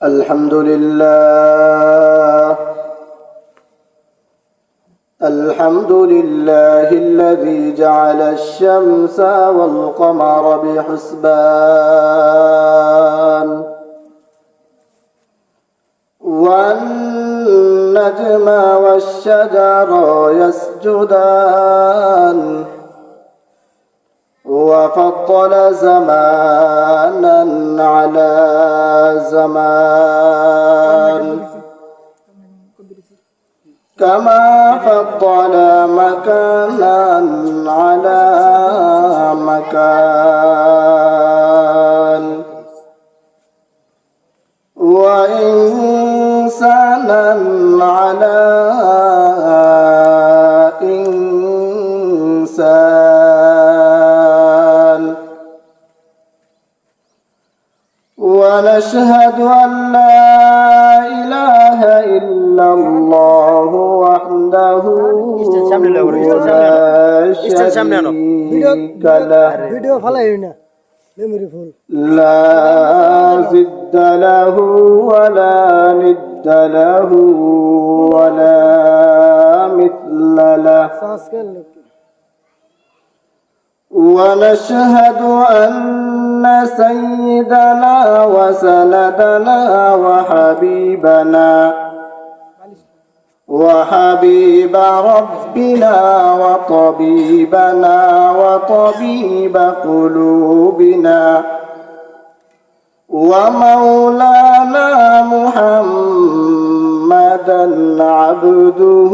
الحمد لله الحمد لله الذي جعل الشمس والقمر بحسبان والنجم والشجر يسجدان وفضل زمانا على زمان كما فضل مكانا على مكان وإنسانا على إنسان ونشهد أن لا إله إلا الله وحده لا شريك له لا ضد له ولا ند له ولا مثل له ونشهد أن سيدنا وسندنا وحبيب ربنا وطبيبنا وطبيب قلوبنا ومولانا محمدا عبده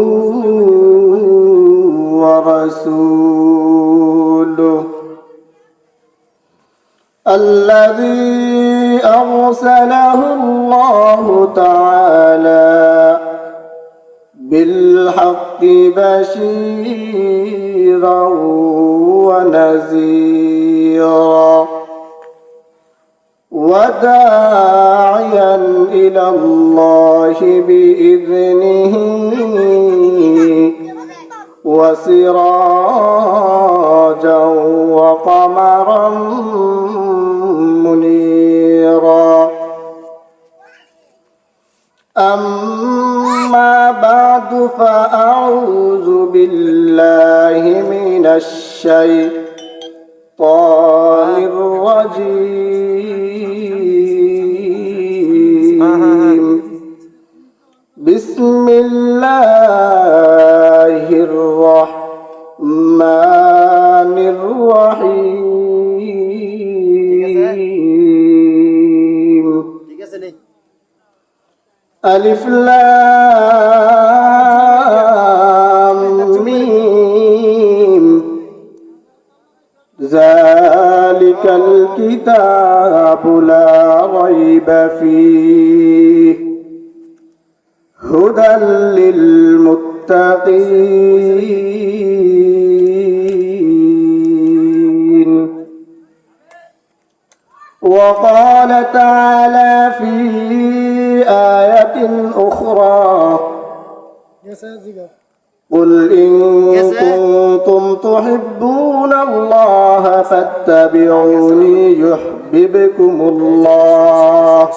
ورسوله الذي أرسله الله تعالى بالحق بشيرا ونذيرا وداعيا إلى الله بإذنه وسراجا وقمرا منيرا أما بعد فأعوذ بالله من الشيطان الرجيم بسم الله الرحمن الرحيم ألف لام ميم ذلك الكتاب لا ريب فيه هدى للمتقين وقال تعالى في آية أخرى قل إن كنتم تحبون الله فاتبعوني يحببكم الله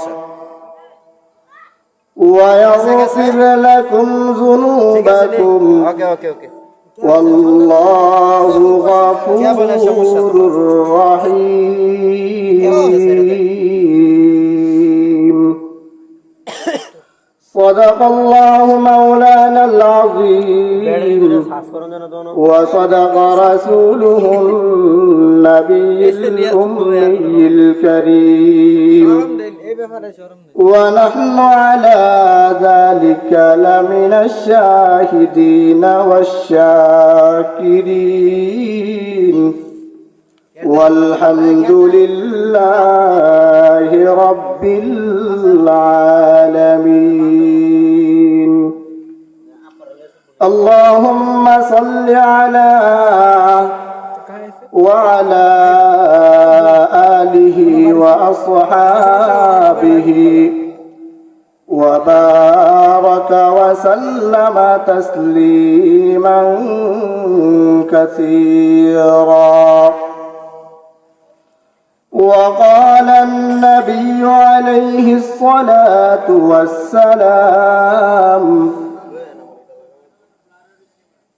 ويغفر لكم ذنوبكم والله غفور رحيم صدق الله مولانا العظيم وصدق رسوله النبي الأمي الكريم ونحن على ذلك لمن الشاهدين والشاكرين والحمد لله رب العالمين اللهم صل على وعلى آله وأصحابه وبارك وسلم تسليما كثيرا وقال النبي عليه الصلاة والسلام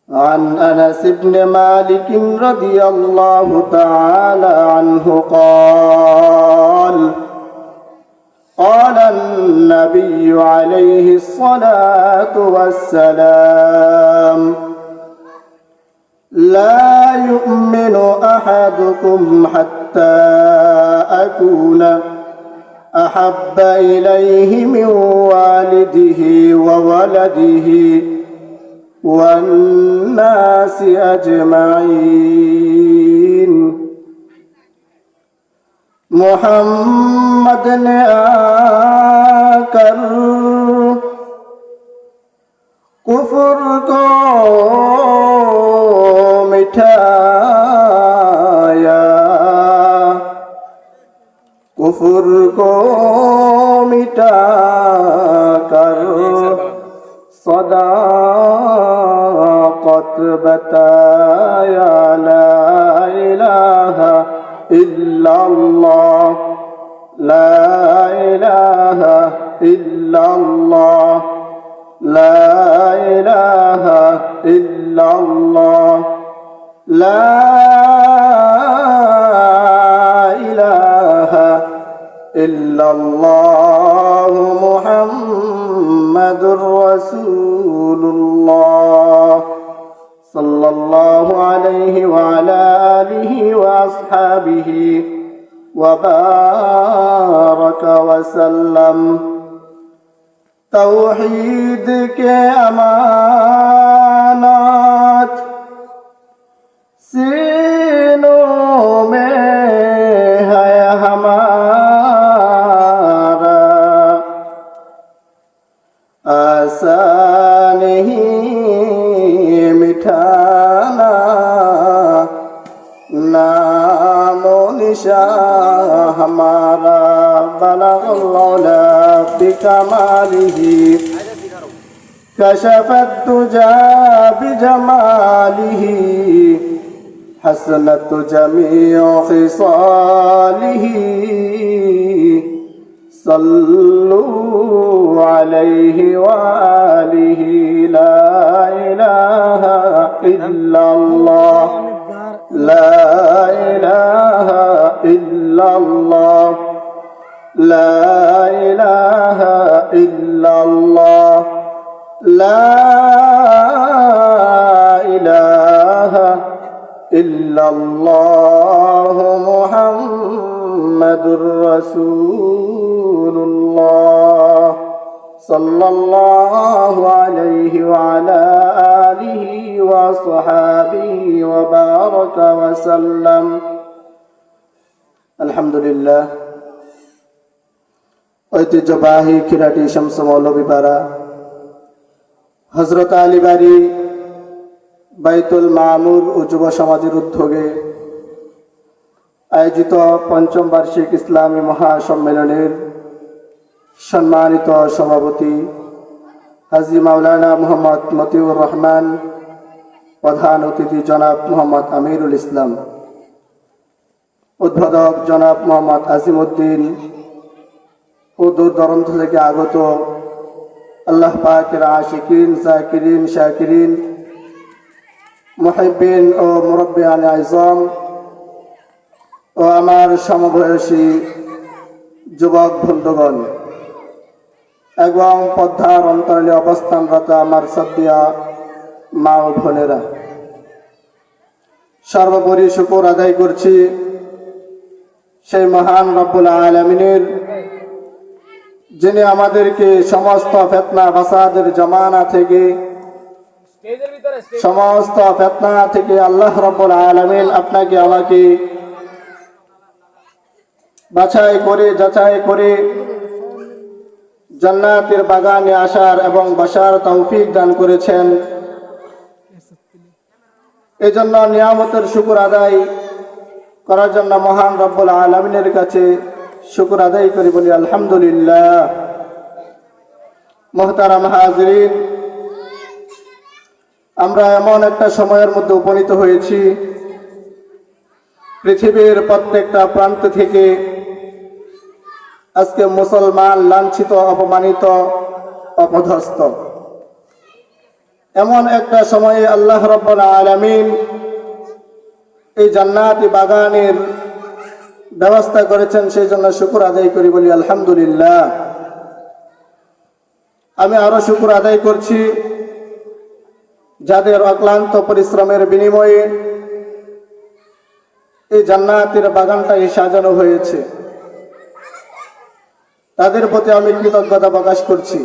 عن أنس بن مالك رضي الله تعالى عنه قال قال النبي عليه الصلاة والسلام لا يؤمن أحدكم حتى أكون أحب إليه من والده وولده والناس أجمعين محمد ने आकर कुफ्र को मिटाया कुफ्र को मिटाकर सदाकत बताया ला इलाहा इल्लल्लाह ला इलाहा इल्लल्लाह ला इलाहा इल्लल्लाह ला इलाहा इल्लल्लाह मुहम्मदुर रसूलुल्लाह सल्लल्लाहु अलैहि व अला आलिहि व अस्हाबिहि व बारक व सल्लम। तौहीद के अमानत सीनों में है हमारा आसान नहीं मिटाना नामो निशान हमारा बलगल बिकमालिही कशफत दुजा बिजमालिही हसनत जमीउ खिसालिही सल्लु अलैहि व आलिहि ला इलाहा इल्लल्लाह ला इलाहा इल्लल्लाह ला इलाहा इल्लल्लाह ला इलाहा इल्लल्लाह मुहम्मदुर रसूलुल्लाह सल्लल्लाहु अलैहि व अला आलिहि व अस्हाबिहि व बारक व सल्लम। अल्हम्दुलिल्लाह। ঐতিহ্যবাহী খিরাটি শামস মৌলভীপাড়া হযরত আলী বাড়ি বাইতুল মামুর ও যুব সমাজের উদ্যোগে আয়োজিত পঞ্চম বার্ষিক ইসলামী মহাসম্মেলনের সম্মানিত সভাপতি হাজী মাওলানা মোহাম্মদ মতিউর রহমান, প্রধান অতিথি জনাব মোহাম্মদ আমিরুল ইসলাম, উদ্বোধক জনাব মোহাম্মদ আজিমউদ্দিন ও দূর দূরান্ত থেকে আগত আল্লাহ পাকের আশিকিন, জাকিরিন, শাকিরিন, মুহিব্বিন ও মুরব্বিয়ান আযম ও আমার সমবয়সী যুবক বন্ধুগণ এবং পদ্মার অন্তরালে অবস্থানরত আমার শ্রদ্ধেয় মা ও বোনেরা, সর্বোপরি শুকর আদায় করছি সেই মহান রব্বুল আলামিনের, যিনি আমাদেরকে সমস্ত ফিতনা ফাসাদের জামানা থেকে, সমস্ত ফিতনা থেকে আল্লাহ রব্বুল আলামিন আপনাকে আমাকে বাছাই করে যাচাই করে জান্নাতের বাগানে আসার এবং বসার তৌফিক দান করেছেন। এজন্য নিয়ামতের শুকর আদায় করার জন্য মহান রব্বুল আলামিনের কাছে শুকর আদায় করি, বলি আলহামদুলিল্লাহ। মুহতারাম হাজিরিন, আমরা এমন একটা সময়ের মধ্যে উপনীত হয়েছি পৃথিবীর প্রত্যেকটা প্রান্ত থেকে আজকে মুসলমান লাঞ্ছিত, অপমানিত, অপদস্থ। এমন একটা সময়ে আল্লাহ রাব্বুল আলামিন এই জান্নাতি বাগানের ব্যবস্থা করেছেন, সেই জন্য শুকর আদায় করি, বলি আলহামদুলিল্লাহ। আমি আরো শুকর আদায় করছি যাদের অক্লান্ত পরিশ্রমের বিনিময়ে এই জান্নাতের বাগানটাকে সাজানো হয়েছে, তাদের প্রতি আমি কৃতজ্ঞতা প্রকাশ করছি।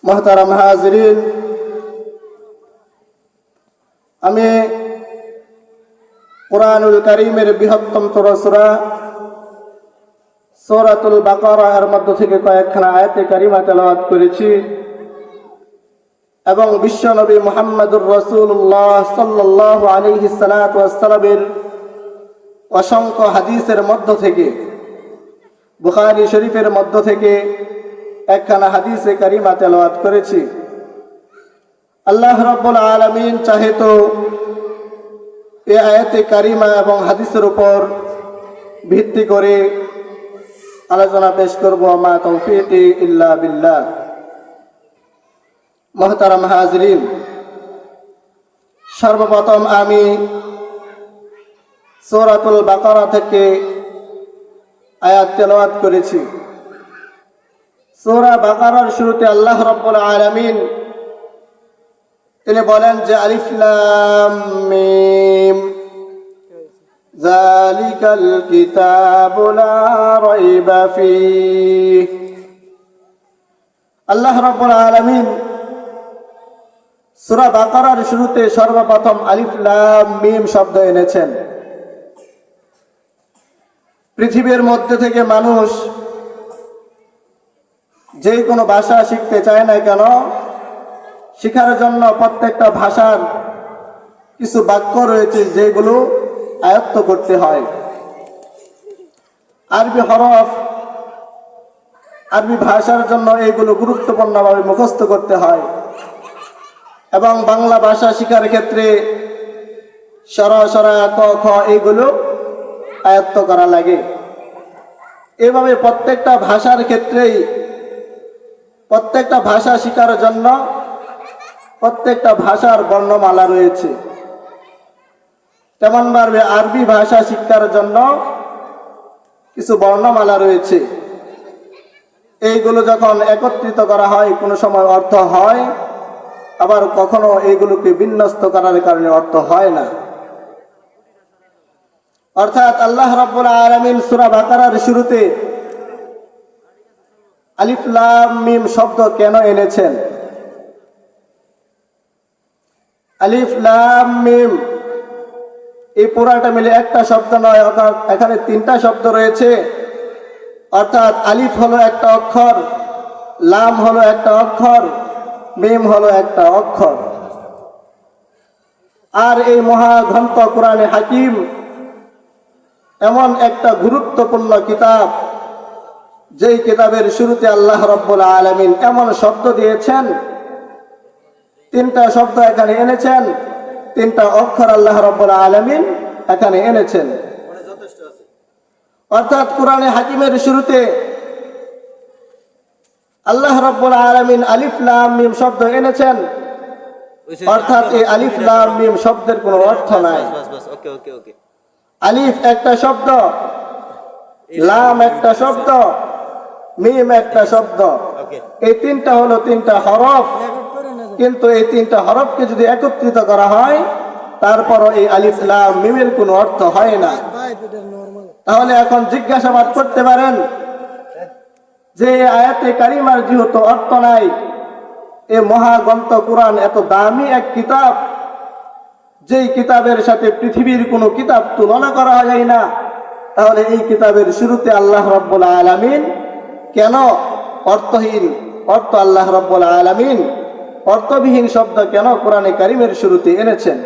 মুহতারাম হাজিরিন, আমি কুরআনুল কারীমের বৃহত্তম সূরা সূরাতুল বাকারা এর মধ্য থেকে কয়েকখানা আয়াতে কারিমা তেলাওয়াত করেছি এবং বিশ্ব নবী মুহাম্মদুর রাসূলুল্লাহ সাল্লাল্লাহু আলাইহি সাল্লাতু ওয়াসসালামের অসংখ্য হাদিসের মধ্য থেকে, বুখারী শরীফের মধ্য থেকে একখানা হাদিসে কারিমা তেলাওয়াত করেছি। আল্লাহ রাব্বুল আলামিন চাহে তো এই আয়াতে কারিমা এবং হাদিসের উপর ভিত্তি করে আলোচনা পেশ করব। মা তৌফিকি ইল্লা বিল্লাহ। মুহতারাম হাজিরিন, সর্বপ্রথম আমি সূরাতুল বাকারা থেকে আয়াত তেলাওয়াত করেছি। সূরা বাকারার শুরুতে আল্লাহ রাব্বুল আলামিন তিনি বলেন যে আলিফ লাম মিম যালিকাল কিতাবু লা রাইবা ফীহ। আল্লাহ রাব্বুল আলামিন সূরা বাকারার শুরুতে সর্বপ্রথম আলিফ লাম মিম শব্দ এনেছেন। পৃথিবীর মধ্যে থেকে মানুষ যে কোনো ভাষা শিখতে চায় না কেন, শিখার জন্য প্রত্যেকটা ভাষার কিছু বাক্য রয়েছে যেগুলো আয়ত্ত করতে হয়। আরবি হরফ, আরবি ভাষার জন্য এইগুলো গুরুত্বপূর্ণভাবে মুখস্থ করতে হয় এবং বাংলা ভাষা শিখার ক্ষেত্রে সর সরা ক খ এইগুলো আয়ত্ত করা লাগে। এভাবে প্রত্যেকটা ভাষার ক্ষেত্রেই প্রত্যেকটা ভাষা শিখার জন্য প্রত্যেকটা ভাষার বর্ণমালা রয়েছে। তেমনভাবে আরবি ভাষা শিক্ষার জন্য কিছু বর্ণমালা রয়েছে। এইগুলো যখন একত্রিত করা হয় কোনো সময় অর্থ হয়, আবার কখনো এইগুলোকে বিন্যস্ত করার কারণে অর্থ হয় না। অর্থাৎ আল্লাহ রাব্বুল আলামিন সূরা বাকারার শুরুতে আলিফ লাম মিম শব্দ কেন এনেছেন? আলিফ লাম মিম এই পুরাটা মিলে একটা শব্দ নয়, অর্থাৎ এখানে তিনটা শব্দ রয়েছে। অর্থাৎ আলিফ হলো একটা অক্ষর, লাম হলো একটা অক্ষর, মিম হলো একটা অক্ষর। আর এই মহাগ্রন্থ কোরআনে হাকিম এমন একটা গুরুত্বপূর্ণ কিতাব, যেই কিতাবের শুরুতে আল্লাহ রাব্বুল আলামিন এমন শব্দ দিয়েছেন, তিনটা শব্দ এখানে এনেছেন, তিনটা অক্ষর আল্লাহ রাব্বুল আলামিন এখানে এনেছেন। অর্থাৎ কোরআনে হাকিমের শুরুতে আল্লাহ রাব্বুল আলামিন আলিফ লাম মিম শব্দ এনেছেন। অর্থাৎ এই আলিফ লাম মিম শব্দের কোনো অর্থ নাই। আলিফ একটা শব্দ, লাম একটা শব্দ, মিম একটা শব্দ। এই তিনটা হলো তিনটা হরফ, কিন্তু এই তিনটা হরফকে যদি একত্রিত করা হয় তারপরও এই আলিফ লাম মিমের কোনো অর্থ হয় না। তাহলে এখন জিজ্ঞাসাবাদ করতে পারেন যে আয়াতে কারিমার যেহেতু অর্থ নাই, এ মহাগ্রন্থ কোরআন এত দামি এক কিতাব, যেই কিতাবের সাথে পৃথিবীর কোনো কিতাব তুলনা করা যায় না, তাহলে এই কিতাবের শুরুতে আল্লাহ রাব্বুল আলামিন কেন অর্থহীন অর্থ আল্লাহ রাব্বুল আলামিন অর্থবিহীন শব্দ কেন কোরআনে কারিমের শুরুতে এনেছেন?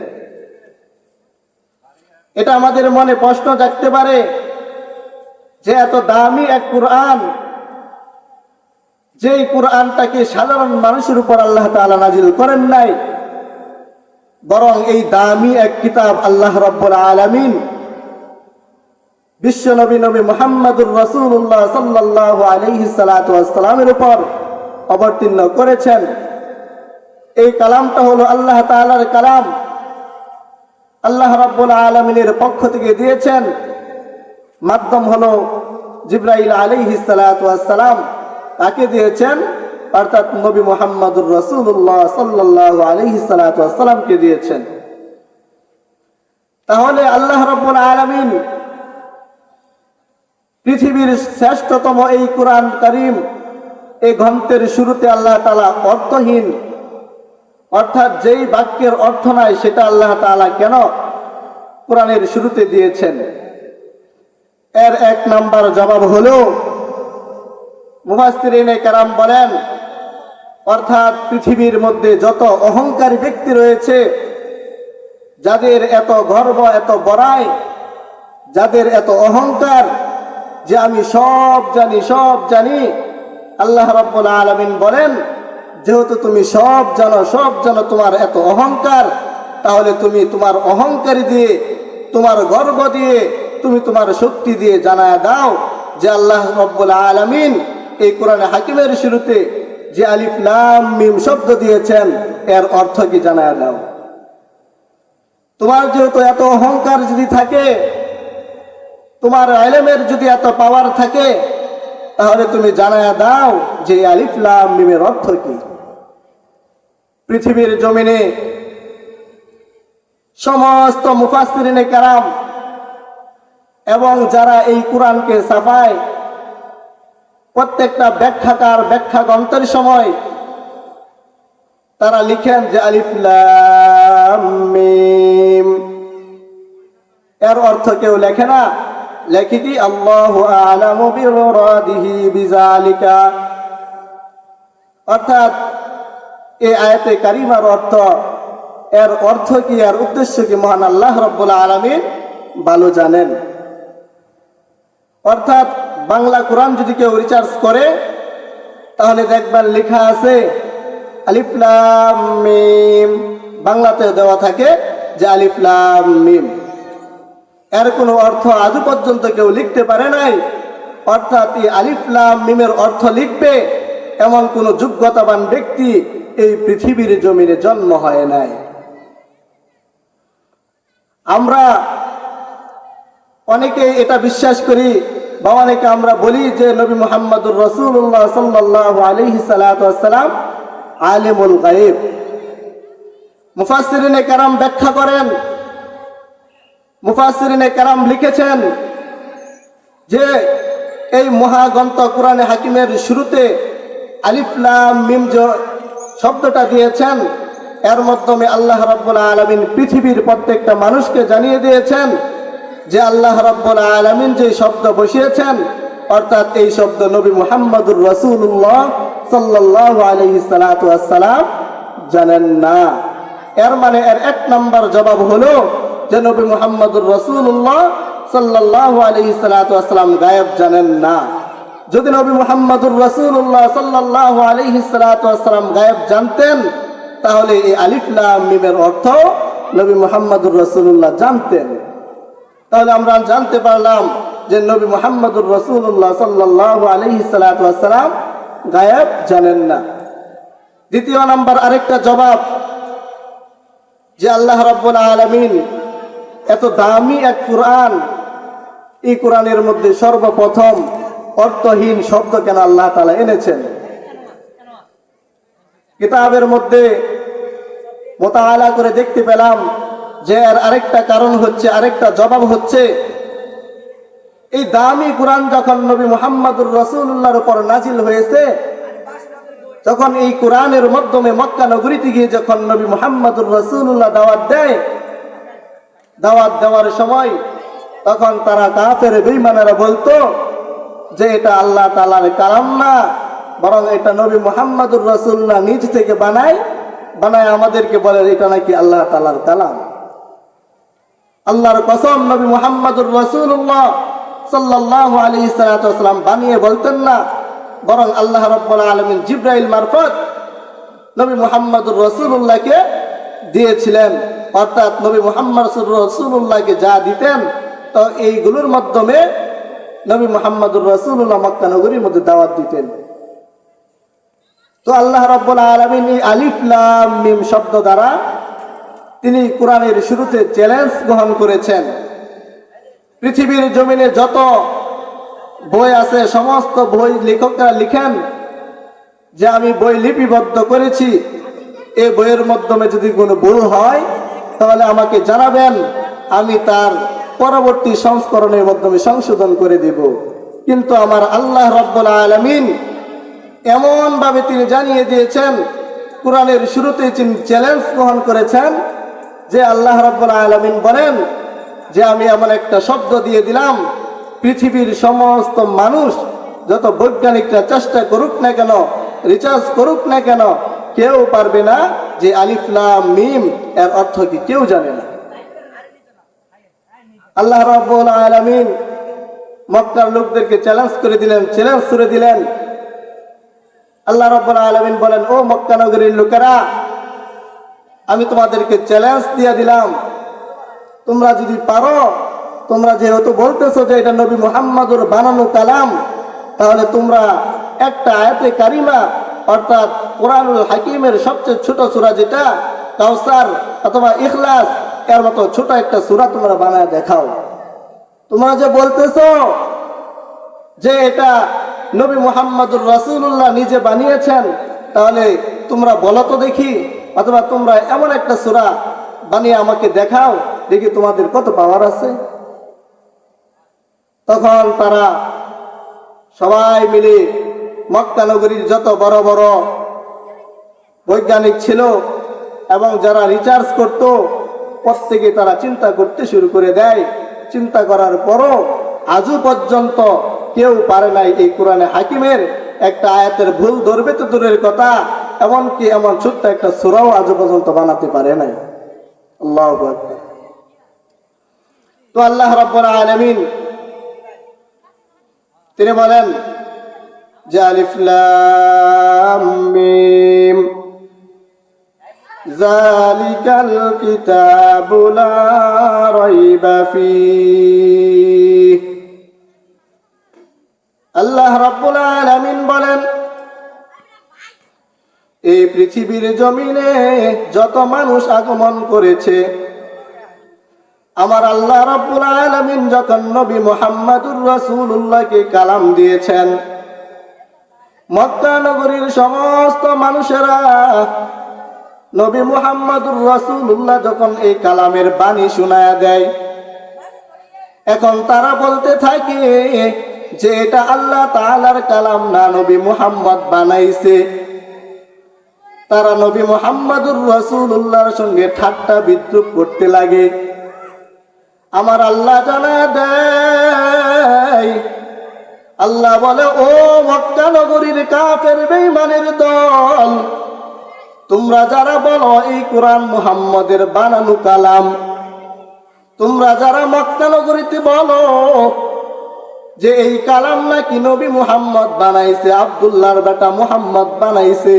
এটা আমাদের মনে প্রশ্ন জাগতে পারে যে এত দামি এক কোরআন, যেই কোরআনটাকে সাধারণ মানুষের উপর আল্লাহ তাআলা নাজিল করেন নাই, বরং এই দামি এক কিতাব আল্লাহ রাব্বুল আলামিন বিশ্ব নবী নবী মুহাম্মদুর রাসূলুল্লাহ সাল্লাল্লাহু আলাইহি সাল্লাতু ওয়াসসালামের উপর অবতীর্ণ করেছেন। এই কালামটা হলো আল্লাহ তাআলার কালাম, আল্লাহ রাব্বুল আলামিনের পক্ষ থেকে দিয়েছেন। মাধ্যম হলো জিবরাইল আলাইহিস সালাতু ওয়াসসালাম, তাকে দিয়েছেন, অর্থাৎ নবী মুহাম্মদুর রাসূলুল্লাহ সাল্লাল্লাহু আলাইহি সাল্লাতু ওয়াসসালামকে দিয়েছেন। তাহলে আল্লাহ রাব্বুল আলামিন পৃথিবীর শ্রেষ্ঠতম এই কুরআন কারীম, এই গ্রন্থের শুরুতে আল্লাহ তাআলা অর্থহীন, অর্থাৎ যেই বাক্যের অর্থ নাই সেটা আল্লাহ তাআলা কেন কোরআনের শুরুতে দিয়েছেন? এর এক নাম্বার জবাব হলো, মুফাসসিরিনে কেরাম বলেন, অর্থাৎ পৃথিবীর মধ্যে যত অহংকারী ব্যক্তি রয়েছে, যাদের এত গর্ব, এত বড়াই, যাদের এত অহংকার যে আমি সব জানি, আল্লাহ রাব্বুল আলামিন বলেন, যেহেতু তুমি সব জানো, তোমার এত অহংকার, তাহলে তুমি তোমার অহংকারী দিয়ে, তোমার গর্ব দিয়ে, তুমি তোমার শক্তি দিয়ে জানায় দাও যে আল্লাহ রাব্বুল আলামিন এই কোরআনে হাকিমের শুরুতে যে আলিফ লাম মিম শব্দ দিয়েছেন এর অর্থ কি জানায় দাও। তোমার যেহেতু এত অহংকার যদি থাকে, তোমার ইলমের যদি এত পাওয়ার থাকে, তাহলে তুমি জানায় দাও যে আলিফ লাম মিমের অর্থ কি। পৃথিবীর জমিনে সমস্ত মুফাসসিরিনে কেরাম এবং যারা এই কোরআনকে ছাপায়, প্রত্যেকটা ব্যাখ্যাকার ব্যাখ্যা গ্রন্থের সময় তারা লিখেন যে আলিফ লাম মিম, এর অর্থ কেউ লেখে না, লেখে কি আল্লাহু আ'লামু বিমুরাদিহি বিযালিকা। অর্থাৎ এই আয়াতে কারিমার অর্থ, এর অর্থ কি, এর উদ্দেশ্য কি, মহান আল্লাহ রাব্বুল আলামিন ভালো জানেন। অর্থাৎ বাংলা কোরআন যদি কেউ রিসার্চ করে, তাহলে দেখবেন লেখা আছে আলিফ লাম মিম, বাংলাতে দেওয়া থাকে যে আলিফ লাম মিম। এর কোনো অর্থ আজও পর্যন্ত কেউ লিখতে পারে নাই। অর্থাৎ এই আলিফ লাম মিমের অর্থ লিখবে এমন কোনো যোগ্যতাবান ব্যক্তি এই পৃথিবীর জমিনে জন্ম হয় নাই। আমরা অনেকে এটা বিশ্বাস করি বা অনেকে আমরা বলি যে নবী মুহাম্মদুর রাসূলুল্লাহ সাল্লাল্লাহু আলাইহি সাল্লাতু ওয়াসসালাম আলিমুল গায়ব। মুফাসসিরিনে কেরাম ব্যাখ্যা করেন, মুফাসসিরিনে কেরাম লিখেছেন যে এই মহাগ্রন্থ কোরআনে হাকিমের শুরুতে আলিফ লাম মিম শব্দটা দিয়েছেন, এর মাধ্যমে আল্লাহ রাব্বুল আলামিন পৃথিবীর প্রত্যেকটা মানুষকে জানিয়ে দিয়েছেন যে আল্লাহ রাব্বুল আলামিন যে শব্দ বসিয়েছেন, অর্থাৎ এই শব্দ নবী মুহাম্মদুর রাসূলুল্লাহ সাল্লাল্লাহু আলাইহি সাল্লাতু ওয়াসসালাম জানেন না। এর মানে এর এক নাম্বার জবাব হলো যে নবী মুহাম্মদুর রাসূলুল্লাহ সাল্লাল্লাহু আলাইহি সাল্লাতু ওয়াসসালাম গায়েব জানেন না। যদি নবী মুহাম্মদুর রাসূলুল্লাহ সাল্লাল্লাহু আলাইহি সাল্লাতু ওয়াসসালাম গায়েব জানতেন, তাহলে এই আলিফ লাম মিমের অর্থ নবী মুহাম্মদুর রাসূলুল্লাহ জানতেন। তাহলে আমরা জানতে পারলাম যে নবী মুহাম্মদুর রাসূলুল্লাহ সাল্লাল্লাহু আলাইহি সাল্লাতু ওয়াসসালাম গায়েব জানেন না। দ্বিতীয় নাম্বার আরেকটা জবাব, যে আল্লাহ রাব্বুল আলামিন এত দামি এক কোরআন, এই কোরআনের মধ্যে সর্বপ্রথম অর্থহীন শব্দ কেন আল্লাহ তাআলা এনেছেন? কিতাবের মধ্যে মোতাআলা করে দেখতে পেলাম যে এর আরেকটা কারণ হচ্ছে, আরেকটা জবাব হচ্ছে, এই দামি কোরআন যখন নবী মুহাম্মদুর রাসূলুল্লাহর উপর নাজিল হয়েছে, তখন এই কোরআনের মাধ্যমে মক্কা নগরীতে গিয়ে যখন নবী মুহাম্মদুর রাসূলুল্লাহ দাওয়াত দেওয়ার সময়, তখন তারা কাফের বেঈমানেরা বলতো যে এটা আল্লাহ তাআলার কালাম না, বরং এটা নবী মুহাম্মদুর রাসূলুল্লাহ নিজ থেকে বানায় আমাদেরকে বলে এটা নাকি আল্লাহ তাআলার কালাম। আল্লাহর কসম, নবী মুহাম্মদুর রাসূলুল্লাহ সাল্লাল্লাহু আলাইহি ওয়াসাল্লাম বানিয়ে বলতেন না, বরং আল্লাহ রাব্বুল আলামিন জিবরাইল মারফত নবী মুহাম্মদুর রাসূলুল্লাহকে দিয়েছিলেন। অর্থাৎ নবী মুহাম্মদ রাসূলুল্লাহকে যা দিতেন তো এইগুলোর মাধ্যমে নবী মুহাম্মদুর রাসূলুল্লাহ মক্কা নগরীর মধ্যে দাওয়াত দিতেন। তো আল্লাহ রাব্বুল আলামিন এই আলিফ লাম মিম শব্দ দ্বারা তিনি কোরআনের শুরুতে চ্যালেঞ্জ গ্রহণ করেছেন। পৃথিবীর জমিনে যত বই আছে সমস্ত বই লেখকরা লিখেন যে আমি বই লিপিবদ্ধ করেছি, এই বইয়ের মাধ্যমে যদি কোনো ভুল হয় তাহলে আমাকে জানাবেন, আমি তার পরবর্তী সংস্করণের মাধ্যমে সংশোধন করে দেব। কিন্তু আমার আল্লাহ রাব্বুল আলামিন এমন ভাবে তিনি জানিয়ে দিয়েছেন, কোরআনের শুরুতেই তিনি চ্যালেঞ্জ গ্রহণ করেছেন যে আল্লাহ রাব্বুল আলামিন বলেন যে আমি এমন একটা শব্দ দিয়ে দিলাম, পৃথিবীর সমস্ত মানুষ যত বৈজ্ঞানিকরা চেষ্টা করুক না কেন, রিসার্চ করুক না কেন, কেউ পারবে না যে আলিফ লাম মিম এর অর্থ কি, কেউ জানে না। আল্লাহ রাব্বুল আলামিন মক্কার লোকদেরকে চ্যালেঞ্জ করে দিলেন, চ্যালেঞ্জ করে দিলেন। আল্লাহ রাব্বুল আলামিন বলেন, ও মক্কা নগরীর লোকেরা, আমি তোমাদেরকে চ্যালেঞ্জ দিয়ে দিলাম, তোমরা যদি পারো, তোমরা যেহেতু বলতেছো যে এটা নবী মুহাম্মদুর বানানো কালাম, তাহলে তোমরা একটা আয়াতে কারিমা অর্থাৎ কোরআনুল হাকিমের সবচেয়ে ছোট সূরা যেটা কাউসার অথবা ইখলাস এর মতো ছোট একটা সূরা তোমরা বানায় দেখাও। তোমরা যে বলতেছো যে এটা নবী মুহাম্মদুর রাসূলুল্লাহ নিজে বানিয়েছেন, তাহলে তোমরা বলো তো দেখি, অথবা তোমরা এমন একটা সূরা বানিয়ে আমাকে দেখাও, দেখি তোমাদের কত পাওয়ার আছে। তখন তারা সবাই মিলে মক্কা নগরীর যত বড় বড় বৈজ্ঞানিক ছিল এবং যারা রিসার্চ করত, প্রত্যেকে তারা চিন্তা করতে শুরু করে দেয়। চিন্তা করার পরও আজও পর্যন্ত কেউ পারে নাই এই কোরআনে হাকিমের একটা আয়াতের ভুল ধরবে তো দূরের কথা, এমনকি এমন ছোট্ট একটা সূরাও আজও পর্যন্ত বানাতে পারে নাই। আল্লাহু আকবার। তো আল্লাহ রাব্বুল আলামিন তিনি বলেন যে আলিফ লাম মিম যালিকাল কিতাবু লা রাইবা ফীহ। আল্লাহ রাব্বুল আলামিন বলেন, এই পৃথিবীর জমিনে যত মানুষ আগমন করেছে, আমার আল্লাহ রাব্বুল আলামিন যখন নবী মুহাম্মদুর রাসূলুল্লাহকে কালাম দিয়েছেন, মক্কা নগরীর সমস্ত মানুষেরা নবী মুহাম্মদুর রাসূলুল্লাহ যখন এই কালামের বাণী শোনায়া দেয়, এখন তারা বলতে থাকে যে এটা আল্লাহ তাআলার কালাম না, নবী মুহাম্মদ বানাইছে। তারা নবী মুহাম্মদুর রাসূলুল্লাহর সঙ্গে ঠাট্টা বিদ্রুপ করতে লাগে। আমার আল্লাহ জানা দেয়, আল্লাহ বলে, ও মক্কা নগরীর কাফের বেঈমানের দল, তোমরা যারা বলো এই কোরআন মুহাম্মদের বানানো কালাম, তোমরা যারা মক্কা নগরীতে বলো যে এই কালাম নাকি নবী মুহাম্মদ বানাইছে, আব্দুল্লাহর বেটা মুহাম্মদ বানাইছে,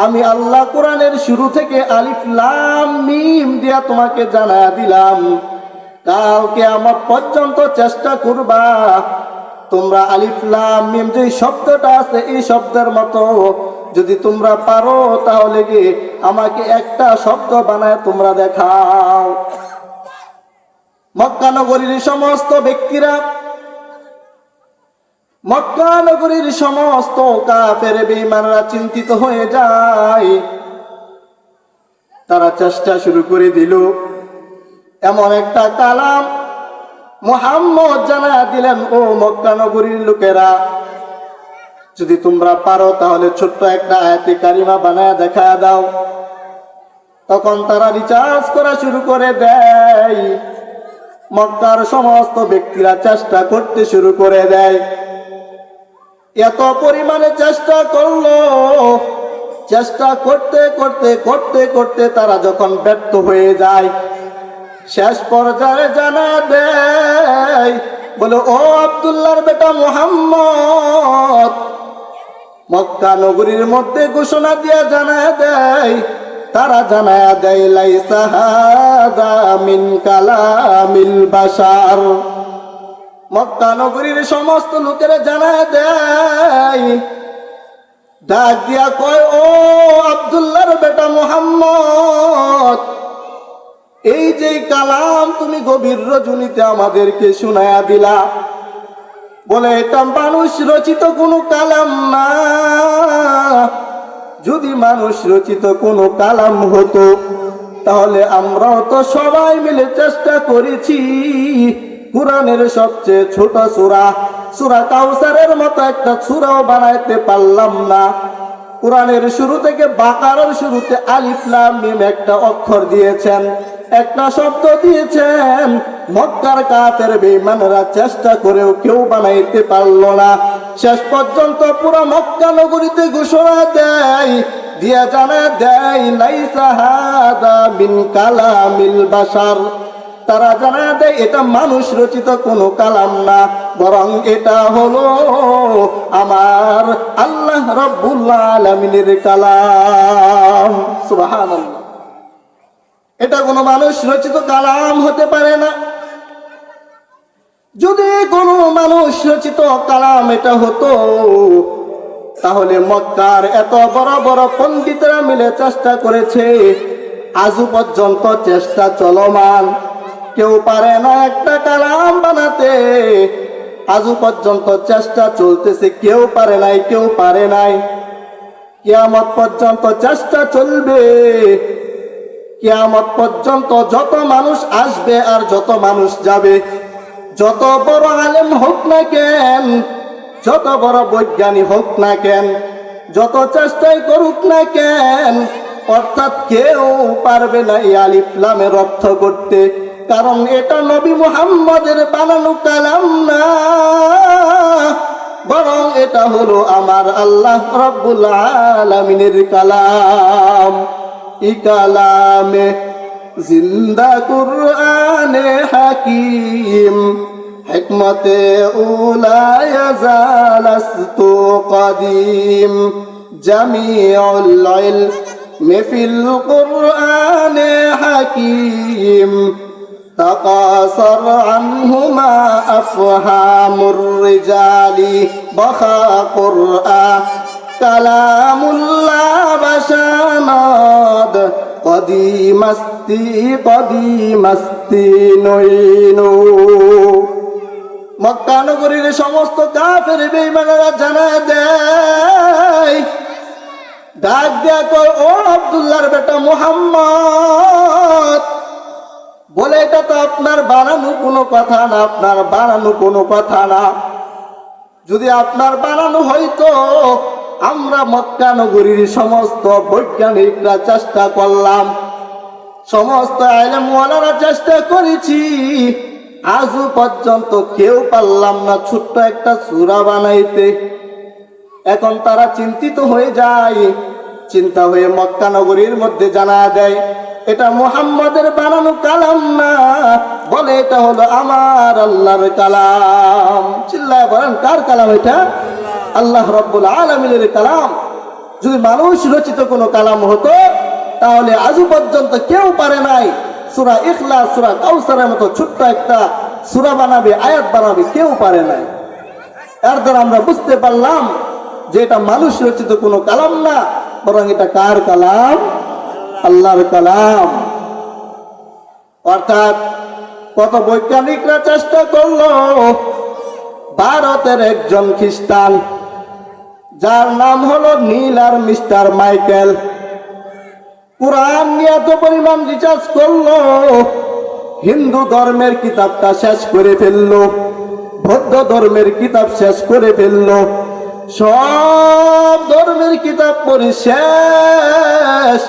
আমি আল্লাহ কোরআনের শুরু থেকে আলিফ লাম মিম দিয়া তোমাকে জানা দিলাম, কাল কিয়ামত পর্যন্ত চেষ্টা করবা তোমরা আলিফ লাম মিম যে শব্দটা আছে এই শব্দের মতো যদি তোমরা পারো, তাহলে কি আমাকে একটা শব্দ বানায় তোমরা দেখাও। মক্কা নগরীর সমস্ত ব্যক্তিরা, মক্কা নগরীর সমস্ত কাফের বেঈমানরা চিন্তিত হয়ে যায়। তারা চেষ্টা শুরু করে দিল, এমন একটা কালাম মুহাম্মদ জানা দিলেন, ও মক্কা নগরীর লোকেরা, যদি তোমরা পারো তাহলে ছোট্ট একটা আয়াতে কারিমা বানায় দেখা দাও। তখন তারা রিসার্চ করা শুরু করে দেয়। মক্কার সমস্ত ব্যক্তিরা চেষ্টা করতে শুরু করে দেয়। এত পরিমাণে চেষ্টা করলো, চেষ্টা করতে করতে করতে করতে তারা যখন ব্যর্থ হয়ে যায়, শেষ পর্যায়ে জানা দেয়, বলে, ও আব্দুল্লাহর বেটা মুহাম্মদ, মক্কা নগরীর মধ্যে ঘোষণা দিয়ে জানা দেয় তারা জানায়া দেয় লাইসা হাযা মিন কালামিল বাশার। মক্কা নগরীর সমস্ত লোকেরা জানায়া দেয়, ডাক দিয়া কয়, ও আব্দুল্লাহর বেটা মুহাম্মদ, এই যে কালাম তুমি গভীর রজনীতে আমাদেরকে শোনায়া দিলা, বলে এটা মানুষ রচিত কোনো কালাম না। যদি মানুষ রচিত কোনো কালাম হতো তাহলে আমরাও তো সবাই মিলে চেষ্টা করেছি কোরআনের সবচেয়ে ছোট সূরা সূরা কাউসারের মতো একটা সূরাও বানাইতে পারলাম না। কোরআনের শুরু থেকে বাকারার শুরুতে আলিফ লাম মিম একটা অক্ষর দিয়েছেন, একটা শব্দ দিয়েছেন। মক্কার কাফের বেঈমানরা চেষ্টা করেও কেউ বানাইতে পারল না। শেষ পর্যন্ত পুরো মক্কা নগরীতে ঘোষণা দেয়, দিয়া জানা দেয় লাইসা হাযা মিন কালামিল বাশার। তারা জানা দেয় এটা মানুষ রচিত কোনো কালাম না, বরং এটা হলো আমার আল্লাহ রাব্বুল আলামিনের কালাম। সুবহানাল্লাহ। এটা কোনো মানুষ রচিত কালাম হতে পারে না। যদি কোনো মানুষ রচিত কালাম এটা হতো তাহলে মক্কার এত বড় বড় পণ্ডিতরা মিলে চেষ্টা করেছে, আজও পর্যন্ত চেষ্টা চলমান, কেউ পারে না একটা কালাম বানাতে। আজও পর্যন্ত চেষ্টা চলতেছে, কেউ পারে নাই, কেউ পারে নাই। কিয়ামত পর্যন্ত চেষ্টা চলবে। কিয়ামত পর্যন্ত যত মানুষ আসবে আর যত মানুষ যাবে, যত বড় আলেম হোক না কেন, যত বড় বৈজ্ঞানিক হোক না কেন, যত চেষ্টাই করুক না কেন, অর্থাৎ কেউ পারবে না এই আলিফ লামের অর্থ করতে, কারণ এটা নবী মুহাম্মদের বানানো কালাম না, বরং এটা হলো আমার আল্লাহ রাব্বুল আলামিনের কালাম। ই কালামে জিন্দা কুরআনে হাকিম, হিকমতে উলা ইয়াজালাস্তু কদিম, জামিউল ইলমি ফিল কুরআনে হাকিম, তাকাসার আনহুমা আফহামুর রিজালি বখা কুরআন কালামুল্লাহ বাশানাদ কদিমাস্তি নইনু। মক্কা নগরীর সমস্ত কাফের বেঈমানেরা জানা দেয়, ডাক দেয়া কয়, ও আব্দুল্লাহর বেটা মুহাম্মদ, বলে এটা তো আপনার বানানো কোনো কথা না, আপনার বানানো কোনো কথা না। যদি আপনার বানানো হইতো আমরা মক্কা নগরীর সমস্ত বৈজ্ঞানিকরা চেষ্টা করলাম, সমস্ত আলেম ওয়ালারা চেষ্টা করেছি, আজও পর্যন্ত কেউ পারলাম না ছোট্ট একটা সূরা বানাইতে। এখন তারা চিন্তিত হয়ে যায়, চিন্তা হয়ে মক্কা নগরীর মধ্যে জানা দেয় এটা মুহাম্মাদের বানানো কালাম না, বলে এটা হলো আমার আল্লাহর কালাম। চিল্লায় বলেন কার কালাম এটা? আল্লাহ রাব্বুল আলামিনের কালাম। যদি মানুষ রচিত কোনো কালাম হতো তাহলে আজও পর্যন্ত কেউ পারে নাই সূরা ইখলাস সূরা কাউসারের মতো ছোট্ট একটা সূরা বানাবে, আয়াত বানাবে, কেউ পারে নাই। এর দ্বারা আমরা বুঝতে পারলাম যে এটা মানুষ রচিত কোনো কালাম না, বরং এটা কার কালাম? আল্লাহর কালাম। অর্থাৎ কত বৈজ্ঞানিকরা চেষ্টা করলো, ভারতের একজন খ্রিস্টান যার নাম হলো নীল আর মিস্টার মাইকেল, কুরআন নিয়ে এত পরিমাণ রিসার্চ করলো, হিন্দু ধর্মের কিতাবটা শেষ করে ফেললো, বৌদ্ধ ধর্মের কিতাব শেষ করে ফেললো, সব ধর্মের কিতাব পড়ে শেষ।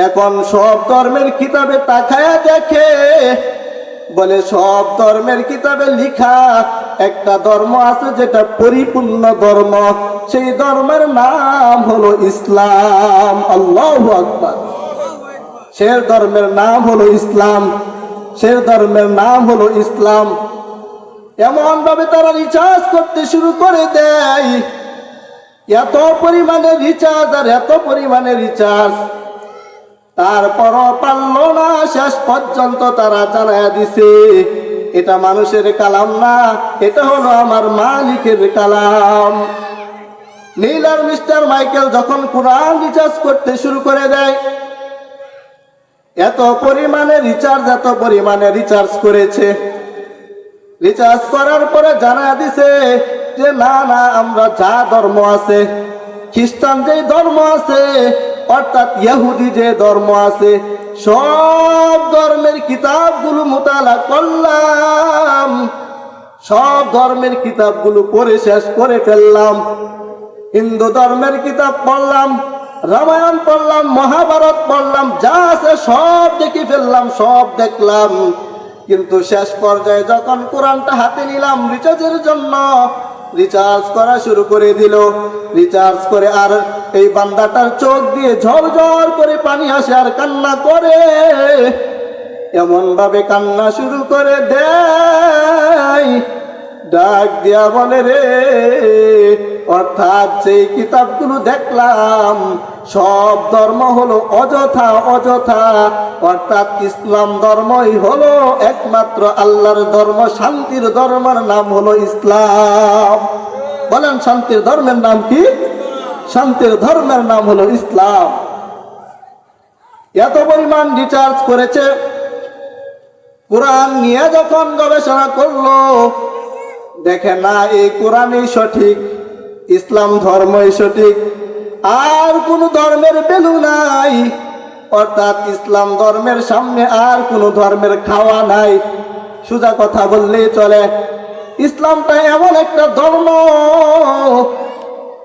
এখন সব ধর্মের কিতাবে তাকায়া দেখে, বলে সব ধর্মের কিতাবে লিখা একটা ধর্ম আছে যেটা পরিপূর্ণ ধর্ম, সেই ধর্মের নাম হলো ইসলাম। আল্লাহু আকবার। সে ধর্মের নাম হলো ইসলাম, সে ধর্মের নাম হলো ইসলাম। এমন ভাবে তারা রিচার্জ করতে শুরু করে দেয়, এত পরিমাণে রিচার্জ আর এত পরিমাণে রিচার্জ, তারপরও পারল না, শেষ পর্যন্ত তারা জানায়া দিছে এটা মানুষের কালাম না, এটা হলো আমার মালিকের কালাম। নীল আর মিস্টার মাইকেল যখন কোরআন রিচার্জ করতে শুরু করে দেয়, এত পরিমাণে রিচার্জ করেছে। রিচার্জ করার পরে জানা দিছে যে না না, আমরা যা ধর্ম আছে, খ্রিস্টান যে ধর্ম আছে, অর্থাৎ ইহুদি যে ধর্ম আছে, সব ধর্মের কিতাবগুলো মোতালা করলাম, সব ধর্মের কিতাবগুলো পড়ে শেষ করে ফেললাম। হিন্দু ধর্মের কিতাব পড়লাম, রামায়ণ পড়লাম, মহাভারত পড়লাম, যা আছে সব দেখে ফেললাম, সব দেখলাম। কিন্তু শেষ পর্যায়ে যখন কোরআনটা হাতে নিলাম রিচার্জের জন্য, রিচার্জ করা শুরু করে দিল। রিচার্জ করে আর এই বান্দাটার চোখ দিয়ে ঝরঝর করে পানি আসে আর কান্না করে, এমন ভাবে কান্না শুরু করে দেয়, ডাক দিয়া বলে রে, অর্থাৎ সেই কিতাবগুলো দেখলাম সব ধর্ম হলো অযথা, অর্থাৎ ইসলাম ধর্মই হলো একমাত্র আল্লাহর ধর্ম, শান্তির ধর্মের নাম হলো ইসলাম। বলেন শান্তির ধর্মের নাম কি? শান্তির ধর্মের নাম হলো ইসলাম। এত পরিমাণ রিচার্জ করেছে, কোরআন নিয়ে যখন গবেষণা করলো, দেখে না এই কোরআনই সঠিক, ইসলাম ধর্মই সঠিক, আর কোন ধর্মের ভ্যালু নাই, অর্থাৎ ইসলাম ধর্মের সামনে আর কোন ধর্মের খাওয়া নাই। সোজা কথা বললেই চলে, ইসলামটা এমন একটা ধর্ম,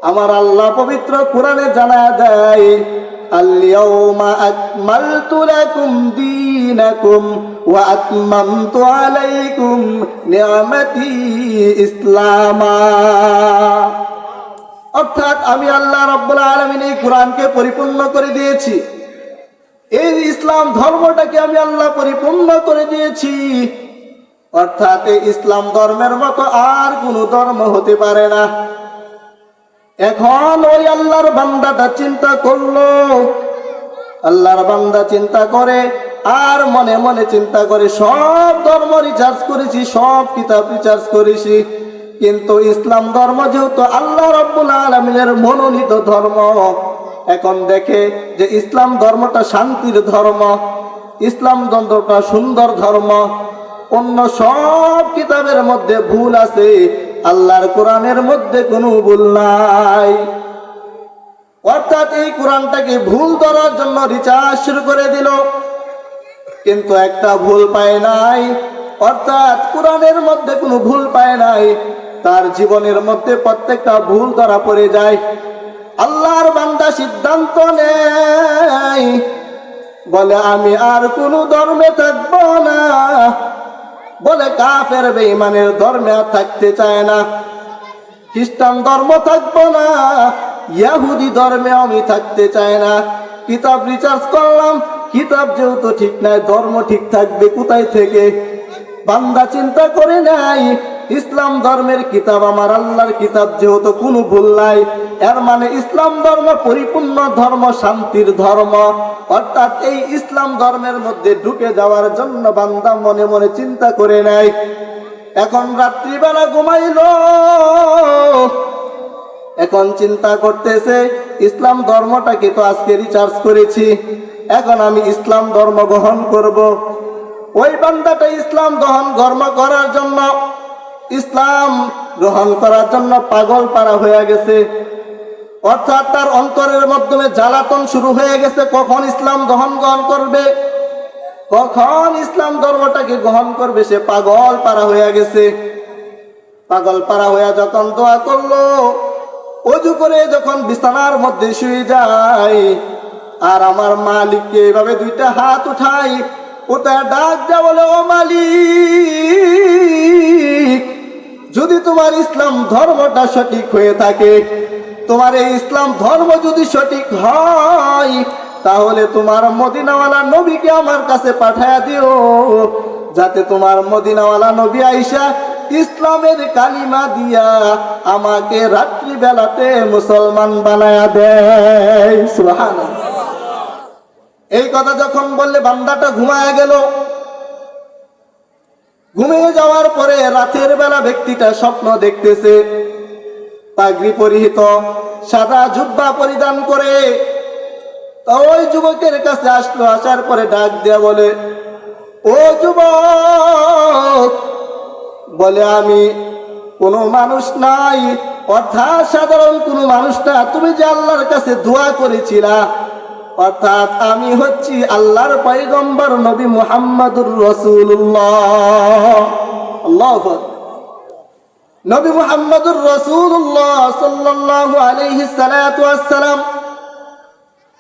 আমার আল্লাহ পবিত্র কোরআনে জানায় দেয়, আল-ইয়াউমা আকমালতু লাকুম দীনাকুম ওয়া আতমামতু আলাইকুম নি'মাতি ইসলামা। অর্থাৎ আমি আল্লাহ রাব্বুল আলামিন এই কোরআনকে পরিপূর্ণ করে দিয়েছি, এই ইসলাম ধর্মটাকে আমি আল্লাহ পরিপূর্ণ করে দিয়েছি। অর্থাৎ এই ইসলাম ধর্মের মতো আর কোন ধর্ম হতে পারে না। এখন ওই আল্লাহর বান্দাটা চিন্তা করলো, আল্লাহর বান্দা চিন্তা করে আর মনে মনে চিন্তা করে, সব ধর্ম রিচার্জ করেছি, সব কিতাব রিচার্জ করেছি, কিন্তু ইসলাম ধর্ম যেহেতু আল্লাহ রাব্বুল আলামিনের মনোনীত ধর্ম, এখন দেখে যে ইসলাম ধর্মটা শান্তির ধর্ম, ইসলাম ধর্মটা সুন্দর ধর্ম, অন্য সব কিতাবের মধ্যে ভুল আছে, আল্লাহর কোরআনের মধ্যে কোনো ভুল নাই। অর্থাৎ এই কোরআনটাকে ভুল ধরার জন্য রিচার্জ শুরু করে দিল, কিন্তু একটা ভুল পায় নাই, অর্থাৎ কোরআনের মধ্যে কোনো ভুল পায় নাই, তার জীবনের মধ্যে প্রত্যেকটা ভুল ধরা পড়ে যায়। আল্লাহর বান্দা সিদ্ধান্ত নেয়, বলে আমি আর কোনো ধর্মে থাকবো না, বলে কাফের বেঈমানের ধর্মে আর থাকতে চায় না, খ্রিস্টান ধর্ম থাকবো না, ইহুদি ধর্মে আমি থাকতে চাই না। কিতাব রিচার্জ করলাম, কিতাব যেহেতু ঠিক নাই, ধর্ম ঠিক থাকবে কোথায় থেকে? বান্দা চিন্তা করে নাই, ইসলাম ধর্মের কিতাব আমার আল্লাহর কিতাব, যেহেতু কোনো ভুল নাই, এর মানে ইসলাম ধর্ম পরিপূর্ণ ধর্ম, শান্তির ধর্ম। অর্থাৎ এই ইসলাম ধর্মের মধ্যে ঢুকে যাওয়ার জন্য বান্দা মনে মনে চিন্তা করে নাই। এখন রাত্রিবেলা ঘুমাইলো, এখন চিন্তা করতেছে ইসলাম ধর্মটাকে তো আজকে রিচার্জ করেছি, এখন আমি ইসলাম ধর্ম গ্রহণ করব। ওই বান্দাটা ইসলাম গ্রহণ করার জন্য, ইসলাম গ্রহণ করার জন্য পাগল পারা হয়ে গেছে। অর্থাৎ তার অন্তরের মাধ্যমে জ্বালাতন শুরু হয়ে গেছে, কখন ইসলাম গ্রহণ করবে, কখন ইসলাম ধর্মটাকে গ্রহণ করবে, সে পাগল পারা হয়ে গেছে। পাগল পারা হয়ে যখন দোয়া করলো, ওযু করে যখন বিছানার মধ্যে শুয়ে যায়, আর আমার মালিককে এভাবে দুইটা হাত উঠাই, ওটা ডাক দেয়া বলে, ও মালিক, যদি তোমার ইসলাম ধর্মটা সঠিক হয়ে থাকে, তোমার এই ইসলাম ধর্ম যদি সঠিক হয়, তাহলে তোমার মদিনাওয়ালা নবীকে আমার কাছে পাঠায়া দিও, যাতে তোমার মদিনাওয়ালা নবী আইসা ইসলামের কালিমা দিয়া আমাকে রাত্রি বেলাতে মুসলমান বানায়া দেয়। সুবহানাল্লাহ। এই কথা যখন বললে বান্দাটা ঘুমায় গেল। ঘুমিয়ে যাওয়ার পরে রাতের বেলা ব্যক্তিটা স্বপ্ন দেখতেছে, পাগড়ি পরিহিত, সাদা জুব্বা পরিধান করে। ওই যুবকের কাছে আসলো, আসার পরে ডাক দেয়া বলে, ও যুবক, বলে আমি কোনো মানুষ নাই, অর্থাৎ সাধারণ কোনো মানুষ না, তুমি যে আল্লাহর কাছে দোয়া করেছিলা, অর্থাৎ আমি হচ্ছি আল্লাহর পয়গম্বর নবী মুহাম্মদুর রাসূলুল্লাহ। আল্লাহু আকবার। নবী মুহাম্মদুর রাসূলুল্লাহ সাল্লাল্লাহু আলাইহি সাল্লাতু ওয়াসসালাম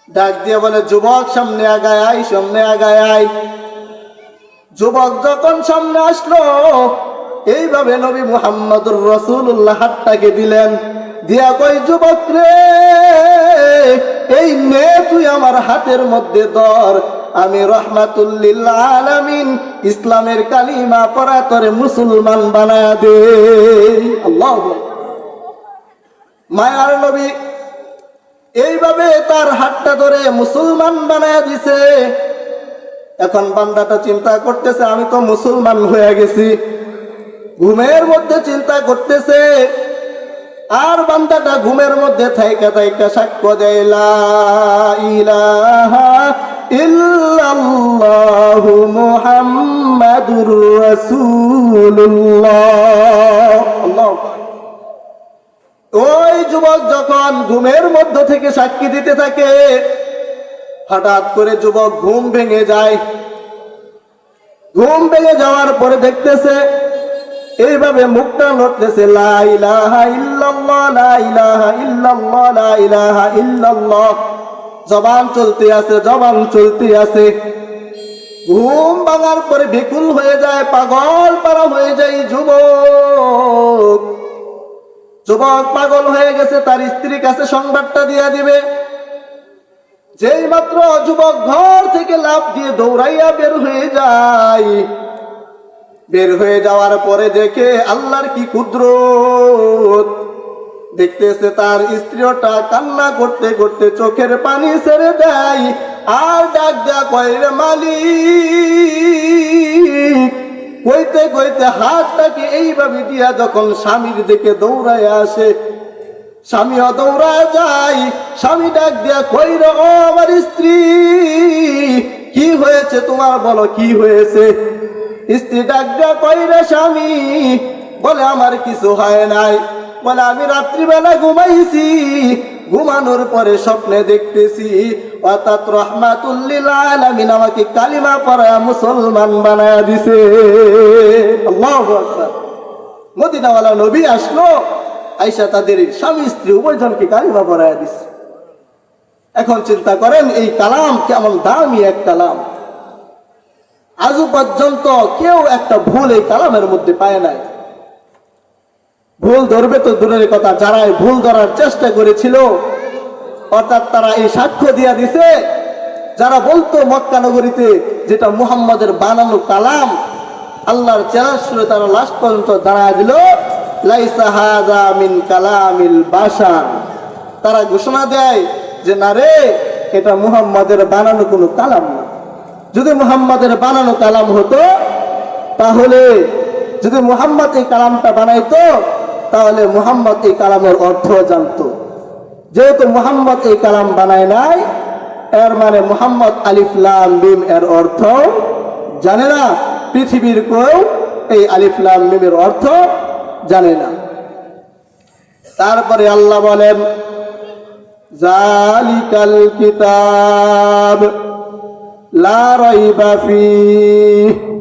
ডাক দিয়ে বলে, যুবক সামনে আগায় আয়, সামনে আগায় আয়। যুবক যখন সামনে আসলো, এইভাবে নবী মুহাম্মদুর রাসূলুল্লাহ হাতটাকে দিলেন, দিয়া কই, যুবক রে, এই নে তুই আমার হাতের মধ্যে ধর, আমি রহমাতুল লিল আলামিন ইসলামের কালিমা পড়া তোরে মুসলমান বানায়া দে। আল্লাহু আকবার। মায়ার নবী এইভাবে তার হাতটা ধরে মুসলমান বানায়া দিছে। এখন বান্দাটা চিন্তা করতেছে, আমি তো মুসলমান হয়ে গেছি। ঘুমের মধ্যে চিন্তা করতেছে, আর বান্দাটা ঘুমের মধ্যে থাইকা থাইকা সাক্ষ্য দেয়, লা ইলাহা ইল্লাল্লাহু মুহাম্মাদুর রাসূলুল্লাহ। আল্লাহু আকবার। ওই যুবক যখন ঘুমের মধ্য থেকে সাক্ষী দিতে থাকে, হঠাৎ করে যুবক ঘুম ভেঙে যায়। ঘুম ভেঙে যাওয়ার পরে দেখতেছে এইভাবে মুখটা লড়তেছে, লা ইলাহা ইল্লাল্লাহ, লা ইলাহা ইল্লাল্লাহ, লা ইলাহা ইল্লাল্লাহ। জবান চলতে আছে, জবান চলতে আছে। ঘুম ভাঙার পরে বিকুল হয়ে যায়, পাগল পারা হয়ে যায় যুবক। যুবক পাগল হয়ে গেছে, তার স্ত্রীর কাছে সংবাদটা দিয়ে দিবে। যেই মাত্র যুবক ঘর থেকে লাফ দিয়ে দৌড়াইয়া বের হয়ে যায়, বের হয়ে যাওয়ার পরে দেখে আল্লাহর কি কুদরত। দেখতেছে তার স্ত্রীটা কান্না করতে করতে চোখের পানি ছেড়ে দেয়, আর ডাক দেয়া কয়, রে মালিক। কইতে কইতে হাতটাকে এইভাবে দিয়া যখন স্বামীর দিকে দৌড়ায় আসে, স্বামীও দৌড়ায় যায়। স্বামী ডাক দিয়া কই, রে ও আমার স্ত্রী, কি হয়েছে তোমার, বলো কি হয়েছে। স্ত্রী ডাক দিয়া কই, রে স্বামী, বলে আমার কিছু হয় নাই। বলে আমি রাত্রিবেলা ঘুমাইছি, ঘুমানোর পরে স্বপ্নে দেখতেছি অর্থাৎ রহমাতুল লিল আলামিন আমাকে কালিমা পড়ায়া মুসলমান বানায়া দিছে। আল্লাহু আকবার। মদিনাওয়ালা নবী আসলো, আয়েশা তাদের স্বামী স্ত্রী উভয়জনকে কালিমা পড়ায়া দিছে। এখন চিন্তা করেন এই কালাম কেমন দামি এক কালাম। আজও পর্যন্ত কেউ একটা ভুল এই কালামের মধ্যে পায় নাই। ভুল ধরবে তো দূরের কথা, যারা ভুল ধরার চেষ্টা করেছিল অর্থাৎ তারা এই সাক্ষ্য দিয়া দিছে। যারা বলতো মক্কা নগরীতে যেটা মুহাম্মাদের বানানো কালাম, আল্লাহর চেনার সুরে তারা লাস্ট পর্যন্ত দাঁড়ায় দিল, লাইসা হাযা মিন কালামিল বাশার। তারা ঘোষণা দেয় যে না রে, এটা মুহাম্মাদের বানানো কোনো কালাম না। যদি মুহাম্মাদের বানানো কালাম হতো, তাহলে যদি মুহাম্মদ এই কালামটা বানাইতো, তাহলে মুহাম্মদ এই কালামের অর্থ জানতো। যেহেতু মুহাম্মদ এই কালাম বানায় নাই, এর মানে মুহাম্মদ আলিফ লাম মিম এর অর্থ জানে না। পৃথিবীর কেউ এই আলিফ লাম মিমের অর্থ জানে না। তারপরে আল্লাহ বলেন, যালিকাল কিতাব লা রাইবা ফীহি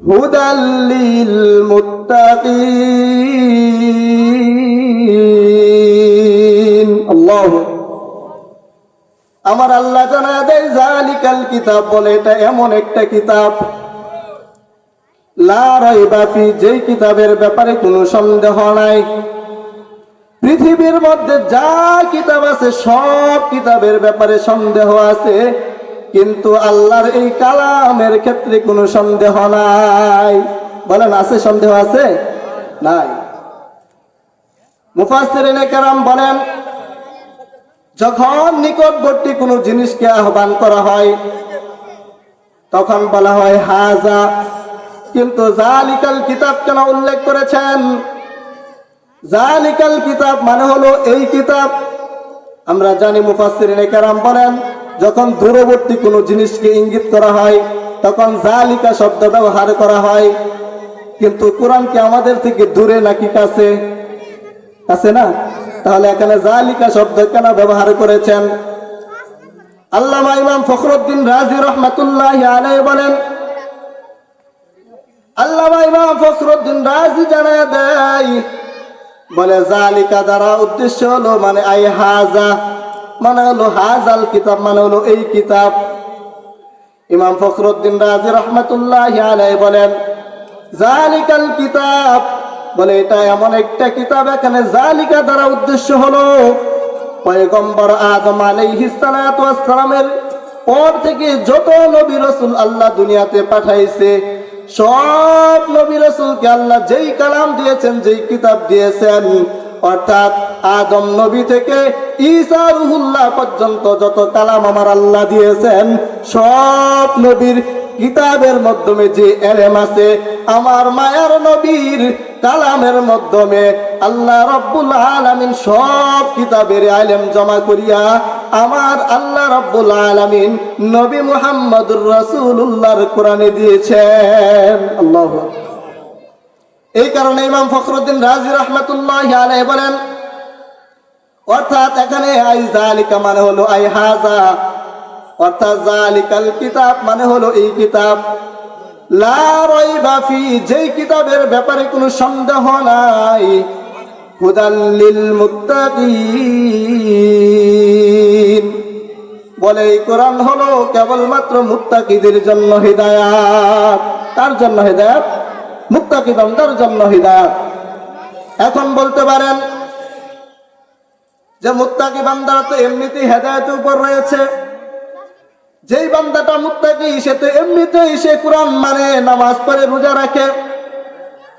হুদাল লিল মুত্তাকিন। আল্লাহ, আমার আল্লাহ জানা দেয় যালিকাল কিতাব, বলে এটা এমন একটা কিতাব, লা রাইবা ফীহি, যেই কিতাবের ব্যাপারে কোনো সন্দেহ নাই। পৃথিবীর মধ্যে যা কিতাব আছে সব কিতাবের ব্যাপারে সন্দেহ আছে, কিন্তু আল্লাহর এই কালামের ক্ষেত্রে কোনো সন্দেহ নাই। বলেন আছে সন্দেহ আছে? নাই। মুফাসসিরিনে কেরাম বলেন যখন নিকটবর্তী কোনো জিনিসকে আহ্বান করা হয় তখন বলা হয় হাজা। কিন্তু জালিকাল কিতাব কেন উল্লেখ করেছেন? জালিকাল কিতাব মানে হলো এই কিতাব। আমরা জানি মুফাসসিরিনে কেরাম বলেন, যখন দূরবর্তী কোনো জিনিসকে ইঙ্গিত করা হয় তখন জালিকা শব্দ ব্যবহার করা হয়। কিন্তু কোরআন কি আমাদের থেকে দূরে নাকি কাছে? কাছে না। তাহলে এখানে জালিকা শব্দ কেন ব্যবহার করেছেন? আল্লামা ইমাম ফখরুদ্দিন রাজি রহমাতুল্লাহি আলাইহি বলেন, আল্লামা ইমাম ফখরুদ্দিন রাজি জানায় দেয়, বলে জালিকা দ্বারা উদ্দেশ্য হলো মানে আই হাজা, মানে হলো হাজাল কিতাব, মানে হলো এই কিতাব। ইমাম ফখরুদ্দিন রাজি রহমাতুল্লাহি আলাইহি বলেন জালিকাল কিতাব, বলে এটা এমন একটা কিতাব, এখানে জালিকা দ্বারা উদ্দেশ্য হলো পয়গম্বর আদম আলাইহিস সালাতু ওয়াস সালামের পর থেকে যত নবী রাসূল আল্লাহ দুনিয়াতে পাঠাইছে, সব নবী রাসূলকে আল্লাহ যেই কালাম দিয়েছেন, যেই কিতাব দিয়েছেন, অর্থাৎ আদম নবী থেকে ঈসা রুহুল্লাহ পর্যন্ত যত কালাম আমার আল্লাহ দিয়েছেন, সব নবীর কিতাবের মাধ্যমে যে এলেম আছে, আমার মায়ার নবীর কালামের মাধ্যমে আল্লাহ রাব্বুল আলামিন সব কিতাবের ইলম জমা করিয়া আমার আল্লাহ রাব্বুল আলামিন নবী মুহাম্মদুর রাসূলুল্লাহর কোরআনে দিয়েছেন। আল্লাহু আকবার। এই কারণে ইমাম ফখরুদ্দিন রাজি রাহমাতুল্লাহি আলাইহি বলেন, অর্থাৎ এখানে আই জালিকা মানে হলো আই হাজা, অর্থাৎ জালিকাল কিতাব মানে হলো এই কিতাব, লা রাইবা ফি, যেই কিতাবের ব্যাপারে কোনো সন্দেহ নাই, হুদাল লিল মুত্তাকিন, বলে এই কোরআন হলো কেবলমাত্র মুত্তাকিদের জন্য হিদায়াত। তার জন্য হিদায়াত? মুত্তাকি বান্দার জন্য হিদায়াত। এখন বলতে পারেন যে মুত্তাকি বান্দারা তো এমনিতেই হেদায়েতের উপর রয়েছে, যেই বান্দাটা মুত্তাকি সে তো এমনিতেই সে কোরআন মানে, নামাজ পড়ে, রোজা রাখে,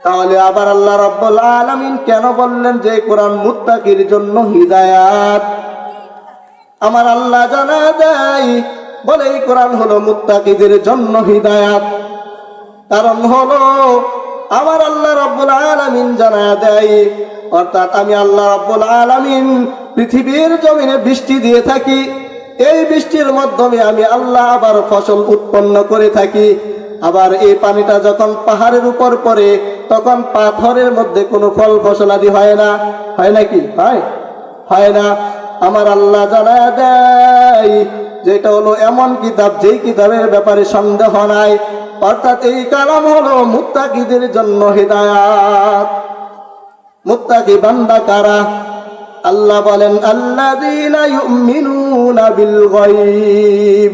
তাহলে আবার আল্লাহ রাব্বুল আলামিন কেন বললেন যে কোরআন মুত্তাকির জন্য হিদায়াত? আমার আল্লাহ জানা দেয়, বলে এই কোরআন হলো মুত্তাকিদের জন্য হিদায়াত। কারণ হলো আমার আল্লাহ রাব্বুল আলামিন জানা দেয়, অর্থাৎ আমি আল্লাহ রাব্বুল আলামিন পৃথিবীর জমিনে বৃষ্টি দিয়ে থাকি, এই বৃষ্টির মাধ্যমে আমি আল্লাহ আবার ফসল উৎপন্ন করে থাকি। আবার এই পানিটা যখন পাহাড়ের উপর পড়ে তখন পাথরের মধ্যে কোনো ফল ফসলাদি হয় না, হয় নাকি? হয় না। আমার আল্লাহ জানা দেয় যেটা হলো এমন কিতাব, যেই কিতাবের ব্যাপারে সন্দেহ নাই, অর্থাৎ এই কালাম হলো মুত্তাকিদের জন্য হিদায়াত। মুত্তাকি বান্দা কারা? আল্লাহ বলেন আল্লাযীনা ইউমিনুনা বিল গায়ব।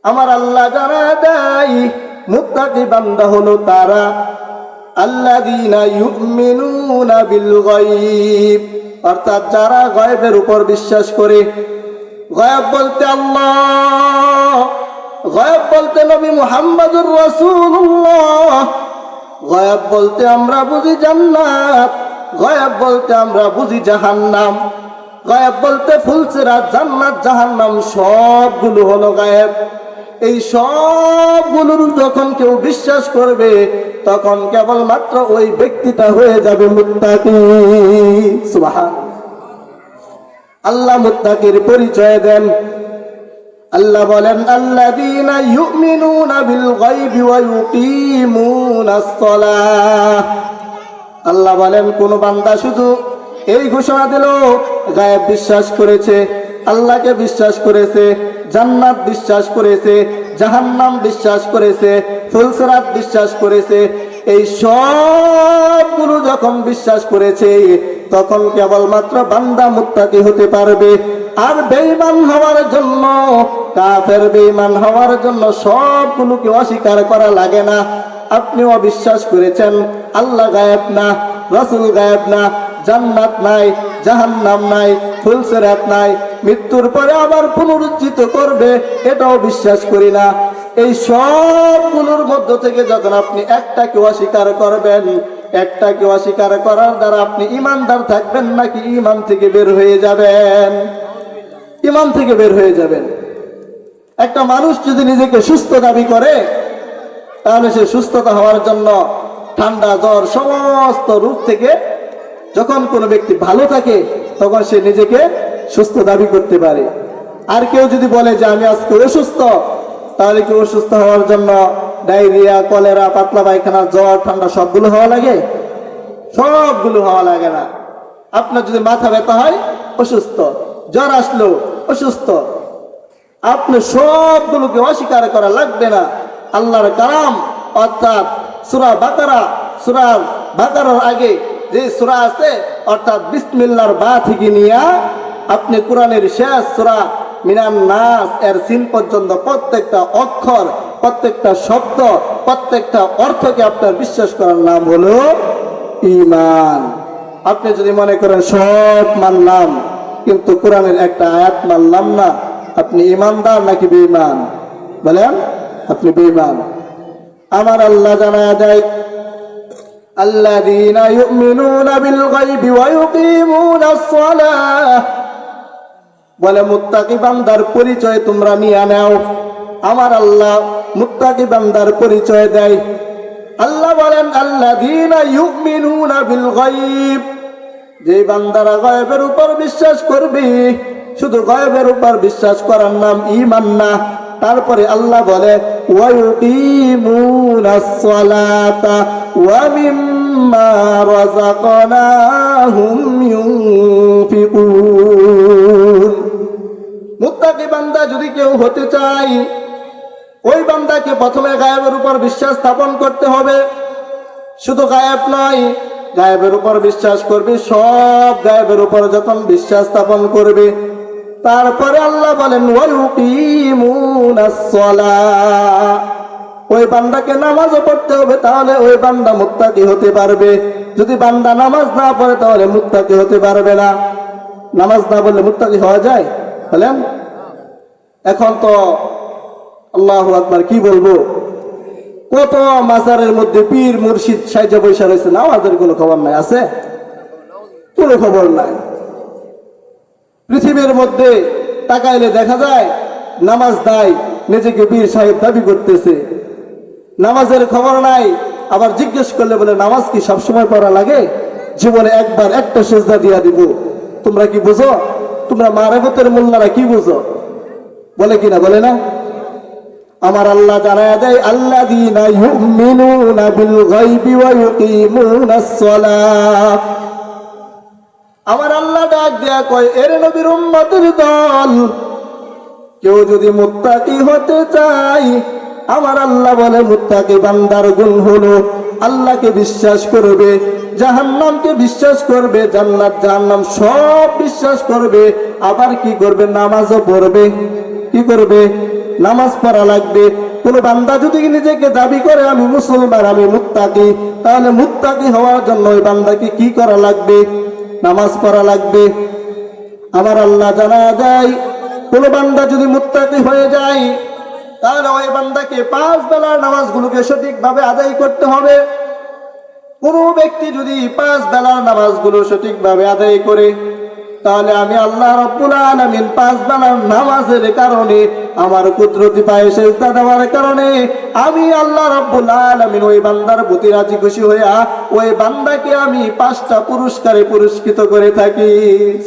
আমার আল্লাহ জানা দেয় মুত্তাকি বান্দা হলো তারা আল্লাযীনা ইউমিনুনা বিল গায়ব, অর্থাৎ যারা গায়বের উপর বিশ্বাস করে। গায়ব বলতে আল্লাহ, গায়ব বলতে নবী মুহাম্মদুর রাসূলুল্লাহ, গায়ব বলতে আমরা বুঝি জান্নাত, গায়ব বলতে আমরা বুঝি জাহান্নাম, গায়ব বলতে ফুলসিরাত, জান্নাত, জাহান্নাম সবগুলো হলো গায়ব। এই সবগুলোর যখন কেউ বিশ্বাস করবে তখন কেবলমাত্র ওই ব্যক্তিটা হয়ে যাবে মুত্তাকি। সুবহানাল্লাহ। আল্লাহ মুত্তাকির পরিচয় দেন। আল্লাহ বলেন আল্লাযীনা ইউমিনুনা বিল গায়বি ওয়া ইউকিমুনাস সালাহ। আল্লাহ বলেন কোন বান্দা শুধু এই ঘোষণা দিল গায়েব বিশ্বাস করেছে, আল্লাহকে বিশ্বাস করেছে, জান্নাত বিশ্বাস করেছে, জাহান্নাম বিশ্বাস করেছে, ফুলসিরাত বিশ্বাস করেছে, এই সবগুলো যখন বিশ্বাস করেছে তখন কেবলমাত্র বান্দা মুত্তাকি হতে পারবে। আর বেঈমান হওয়ার জন্য, কাফের বেঈমান হওয়ার জন্য সবগুলোকে অস্বীকার করা লাগে না। আপনি অবিশ্বাস করেছেন আল্লাহ গায়েব না, রাসূল গায়েব না, জান্নাত নাই, জাহান্নাম নাই, ফুলসিরাত নাই, মৃত্যুর পরে আবার পুনরুজ্জীবিত করবে, এটাও বিশ্বাস করি না। এই সবগুলোর মধ্য থেকে যখন আপনি একটাকে অস্বীকার করবেন, একটাকে অস্বীকার করার দ্বারা আপনি ঈমানদার থাকবেন নাকি ঈমান থেকে বের হয়ে যাবেন? ইমান থেকে বের হয়ে যাবেন। একটা মানুষ যদি নিজেকে সুস্থ দাবি করে, তাহলে সে সুস্থতা হওয়ার জন্য ঠান্ডা জ্বর সমস্ত রূপ থেকে যখন কোনো ব্যক্তি ভালো থাকে তখন সে নিজেকে সুস্থ দাবি করতে পারে। আর কেউ যদি বলে যে আমি আজকে অসুস্থ, তাহলে কি অসুস্থ হওয়ার জন্য ডায়রিয়া, কলেরা, পাতলা পায়খানা, জ্বর, ঠান্ডা সবগুলো হওয়া লাগে? সবগুলো হওয়া লাগে না। আপনার যদি মাথা ব্যথা হয় অসুস্থ, জ্বর আসলো অসুস্থ, আপনি সবগুলোকে অস্বীকার করা লাগবে না। আল্লাহর কালাম অর্থাৎ সূরা বাকারার আগে যে সূরা আছে অর্থাৎ বিসমিল্লাহর বা থেকে নিয়ে আপনি কোরআনের শেষ সূরা মিনান নাস এর সিন পর্যন্ত প্রত্যেকটা অক্ষর, প্রত্যেকটা শব্দ, প্রত্যেকটা অর্থকে আপনার বিশ্বাস করার নাম হলো ঈমান। আপনি যদি মনে করেন সব মানলাম কিন্তু কোরআনের একটা আয়াত মানলাম না, আপনি ঈমানদার নাকি বেঈমান? বলেন, আপনি বেঈমান। আমার আল্লাহ জানায়া দেয়, আল্লাযীনা ইউমিনুনা বিল গায়বি ওয়া ইউকিমুনাস সালাহ, বলে মুত্তাকি বান্দার পরিচয় তোমরা নিয়ে নাও। আমার আল্লাহ মুত্তাকি বান্দার পরিচয় দেয়। আল্লাহ বলেন আল্লাযীনা ইউমিনুনা বিল গায়ব, যে বান্দারা গায়বের উপর বিশ্বাস করবে। শুধু গায়বের উপর বিশ্বাস করার নাম ঈমান না। তারপরে আল্লাহ বলে ওয়া ইউকিমুনাস সালাতা ওয়া মিম্মা রাযাকনাহুম ইউনফিকুন। মুত্তাকি বান্দা যদি কেউ হতে চায়, ওই বান্দাকে প্রথমে গায়েবের উপর বিশ্বাস স্থাপন করতে হবে। শুধু গায়েব নয়, গায়েবের উপর বিশ্বাস করবে, সব গায়েবের উপর যখন বিশ্বাস স্থাপন করবে, তারপরে আল্লাহ বলেন ওয়া ইউকিমুনাস সালাহ, ওই বান্দাকে নামাজও পড়তে হবে, তাহলে ওই বান্দা মুত্তাকি হতে পারবে। যদি বান্দা নামাজ না পড়ে তাহলে মুত্তাকি হতে পারবে না। নামাজ না পড়লে মুত্তাকি হওয়া যায়? বলেন। এখন তো আল্লাহু আকবার, কি বলবো, কত মাজারের মধ্যে পীর মুর্শিদ সাইজা বৈশা রয়েছে, নামাজের কোনো খবর নাই। আছে? কোনো খবর নাই। পৃথিবীর মধ্যে তাকাইলে দেখা যায় নামাজ নাই, নিজেকে পীর সাহেব দাবি করতেছে, নামাজের খবর নাই। আবার জিজ্ঞেস করলে বলে নামাজ কি সবসময় পড়া লাগে? জীবনে একবার একটা সেজদা দিয়া দিব। তোমরা কি বুঝো? তোমরা মারেফতের মোল্লারা কি বুঝো? বলে কিনা? বলে না? আমার আল্লাহ জানায়া দেয় আল্লাযীনা ইউমিনুনা বিল গায়বি ওয়া ইউকিমুনাস সালাহ। আমার আল্লাহ ডাক দেয়া কয়, এর নবীর উম্মতের দল, কেউ যদি মুত্তাকি হতে চায়, আমার আল্লাহ বলে মুত্তাকি বান্দার গুণ হলো আল্লাহকে বিশ্বাস করবে, জাহান্নামকে বিশ্বাস করবে, জান্নাত জাহান্নাম সব বিশ্বাস করবে। আবার কি করবে? নামাজও পড়বে। কি করবে? নামাজ পড়া লাগবে। কোন বান্দা যদি নিজেকে দাবি করে আমি মুসলমান, আমি মুত্তাকি, তাহলে মুত্তাকি হওয়ার জন্য ওই বান্দাকে কি করা লাগবে? নামাজ পড়া লাগবে। আমার আল্লাহ জানা যায় কোন বান্দা যদি মুত্তাকি হয়ে যায়, তাহলে ওই বান্দাকে 5 বেলার নামাজগুলোকে সঠিকভাবে আদায় করতে হবে। কোন ব্যক্তি যদি 5 বেলার নামাজগুলো সঠিকভাবে আদায় করে, তাহলে আমি আল্লাহ রাব্বুল আলামিন 5 বেলার নামাজের কারণে, আমার কুদরতি পায়ে সেজদা দেওয়ার কারণে আমি আল্লাহ রাব্বুল আলামিন ওই বান্দার প্রতি রাজি খুশি হইয়া ওই বান্দাকে আমি 5টা পুরস্কারে পুরস্কৃত করে থাকি।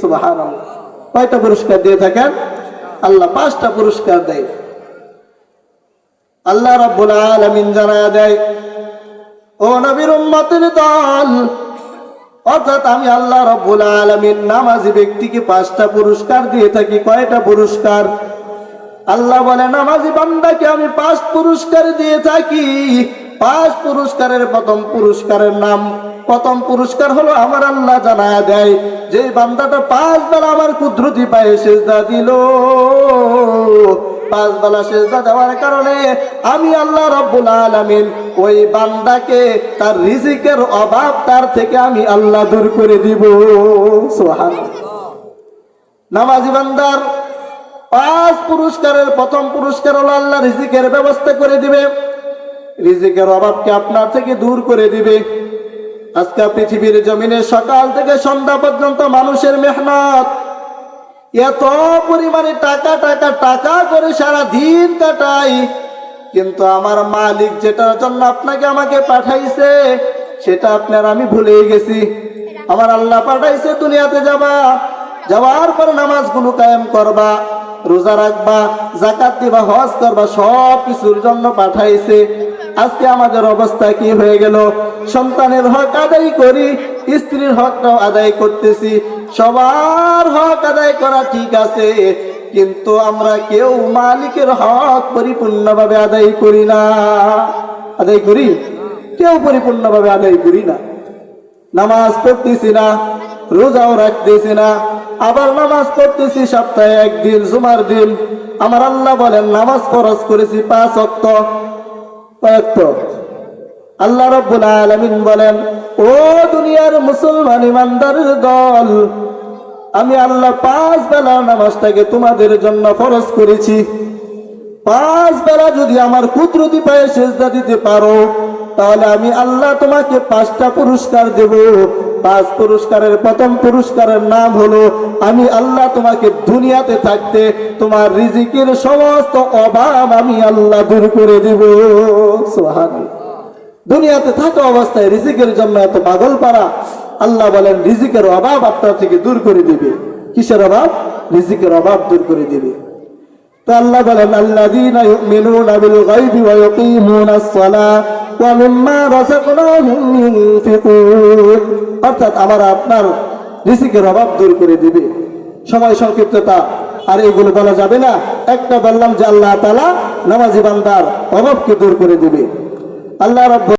সুবহানাল্লাহ। কয়টা পুরস্কার দিয়ে থাকেন? আল্লাহ 5টা পুরস্কার দেয়। আল্লাহ রাব্বুল আলামিন জানায়া দেয়, ও নবীর উম্মতের দল, অর্থাৎ আমি আল্লাহ রাব্বুল আলামিন নামাজি ব্যক্তিকে 5টা পুরস্কার দিয়ে থাকি। কয়টা পুরস্কার? আল্লাহ বলে নামাজি বান্দাকে আমি 5 পুরস্কার দিয়ে থাকি। 5 পুরস্কারের প্রথম পুরস্কারের নাম, প্রথম পুরস্কার হলো আমার আল্লাহ জানায়া দেয় যে বান্দাটা 5 বেলা আমার কুদরতি পায়ে সেজদা দিল, 5 বেলা সেজদা দেওয়ার কারণে আমি আল্লাহ রাব্বুল আলামিন ওই বান্দাকে তার রিজিকের অভাব তার থেকে আমি আল্লাহ দূর করে দিব। সুবহানাল্লাহ। নামাজি বান্দার 5 পুরস্কারের প্রথম পুরস্কার হলো আল্লাহ রিজিকের ব্যবস্থা করে দিবে, রিজিকের অভাবকে আপনার থেকে দূর করে দিবে। আজকে পৃথিবীর জমিনে সকাল থেকে সন্ধ্যা পর্যন্ত মানুষের মেহনত, এত পরিমাণে টাকা টাকা টাকা করে সারা দিন কাটাই, কিন্তু আমার মালিক যেটার জন্য আপনাকে আমাকে পাঠাইছে সেটা আপনার আমি ভুলে গেছি। আমার আল্লাহ পাঠাইছে দুনিয়াতে যাবা, যাওয়ার পর নামাজগুলো কায়েম করবা, রোজা রাখবা, যাকাত দিবা, হজ করবা, সব কিছুর জন্য পাঠাইছে। আজকে আমাদের অবস্থা কি হয়ে গেল? সন্তানের হক আদায় করি, স্ত্রীর হকটাও আদায় করতেছি, সবার হক আদায় করা ঠিক আছে, কিন্তু আমরা কেউ মালিকের হক পরিপূর্ণভাবে আদায় করি না। আদায় করি? কেউ পরিপূর্ণভাবে আদায় করি না। নামাজ পড়তেছি না, রোজাও রাখতেছি না, আবার নামাজ পড়তেছি সপ্তাহে একদিন জুমার দিন। আমার আল্লাহ বলেন নামাজ ফরজ করেছি 5 ওয়াক্ত। আল্লাহ রাব্বুল আলামিন বলেন, ও দুনিয়ার মুসলমান ইমানদারের দল, আমি আল্লাহ 5 বেলা নামাজটাকে তোমাদের জন্য ফরজ করেছি। 5 বেলা যদি আমার কুদরতি পায়ে সেজদা দিতে পারো, তাহলে আমি আল্লাহ তোমাকে 5টা পুরস্কার দেব। 5 পুরস্কারের প্রথম পুরস্কারের নাম হলো, আমি আল্লাহ তোমাকে দুনিয়াতে থাকতে তোমার রিজিকের সমস্ত অভাব আমি আল্লাহ দূর করে দেব। সুবহানাল্লাহ। দুনিয়াতে থাকা অবস্থায় রিজিকের জন্য এত পাগল পারা, আল্লাহ বলেন রিজিকের অভাব আপনার থেকে দূর করে দিবে। কিসের অভাব? রিজিকের অভাব দূর করে দিবে। তো আল্লাহ বলেন, আল্লাযীনা ইউমিনুনা বিল গায়বি ওয়া ইয়াকিমুনাস সালাহ ওয়া মিম্মা রাযাকনাহুম ইউনফিকুন। অর্থাৎ আমার আপনার রিজিকের অভাব দূর করে দিবে। সময় সংক্ষিপ্ততা আর এগুলো বলা যাবে না। একটা বললাম যে আল্লাহ তাআলা নামাজি বান্দার অভাবকে দূর করে দিবে। আল্লাহ রাব্বুল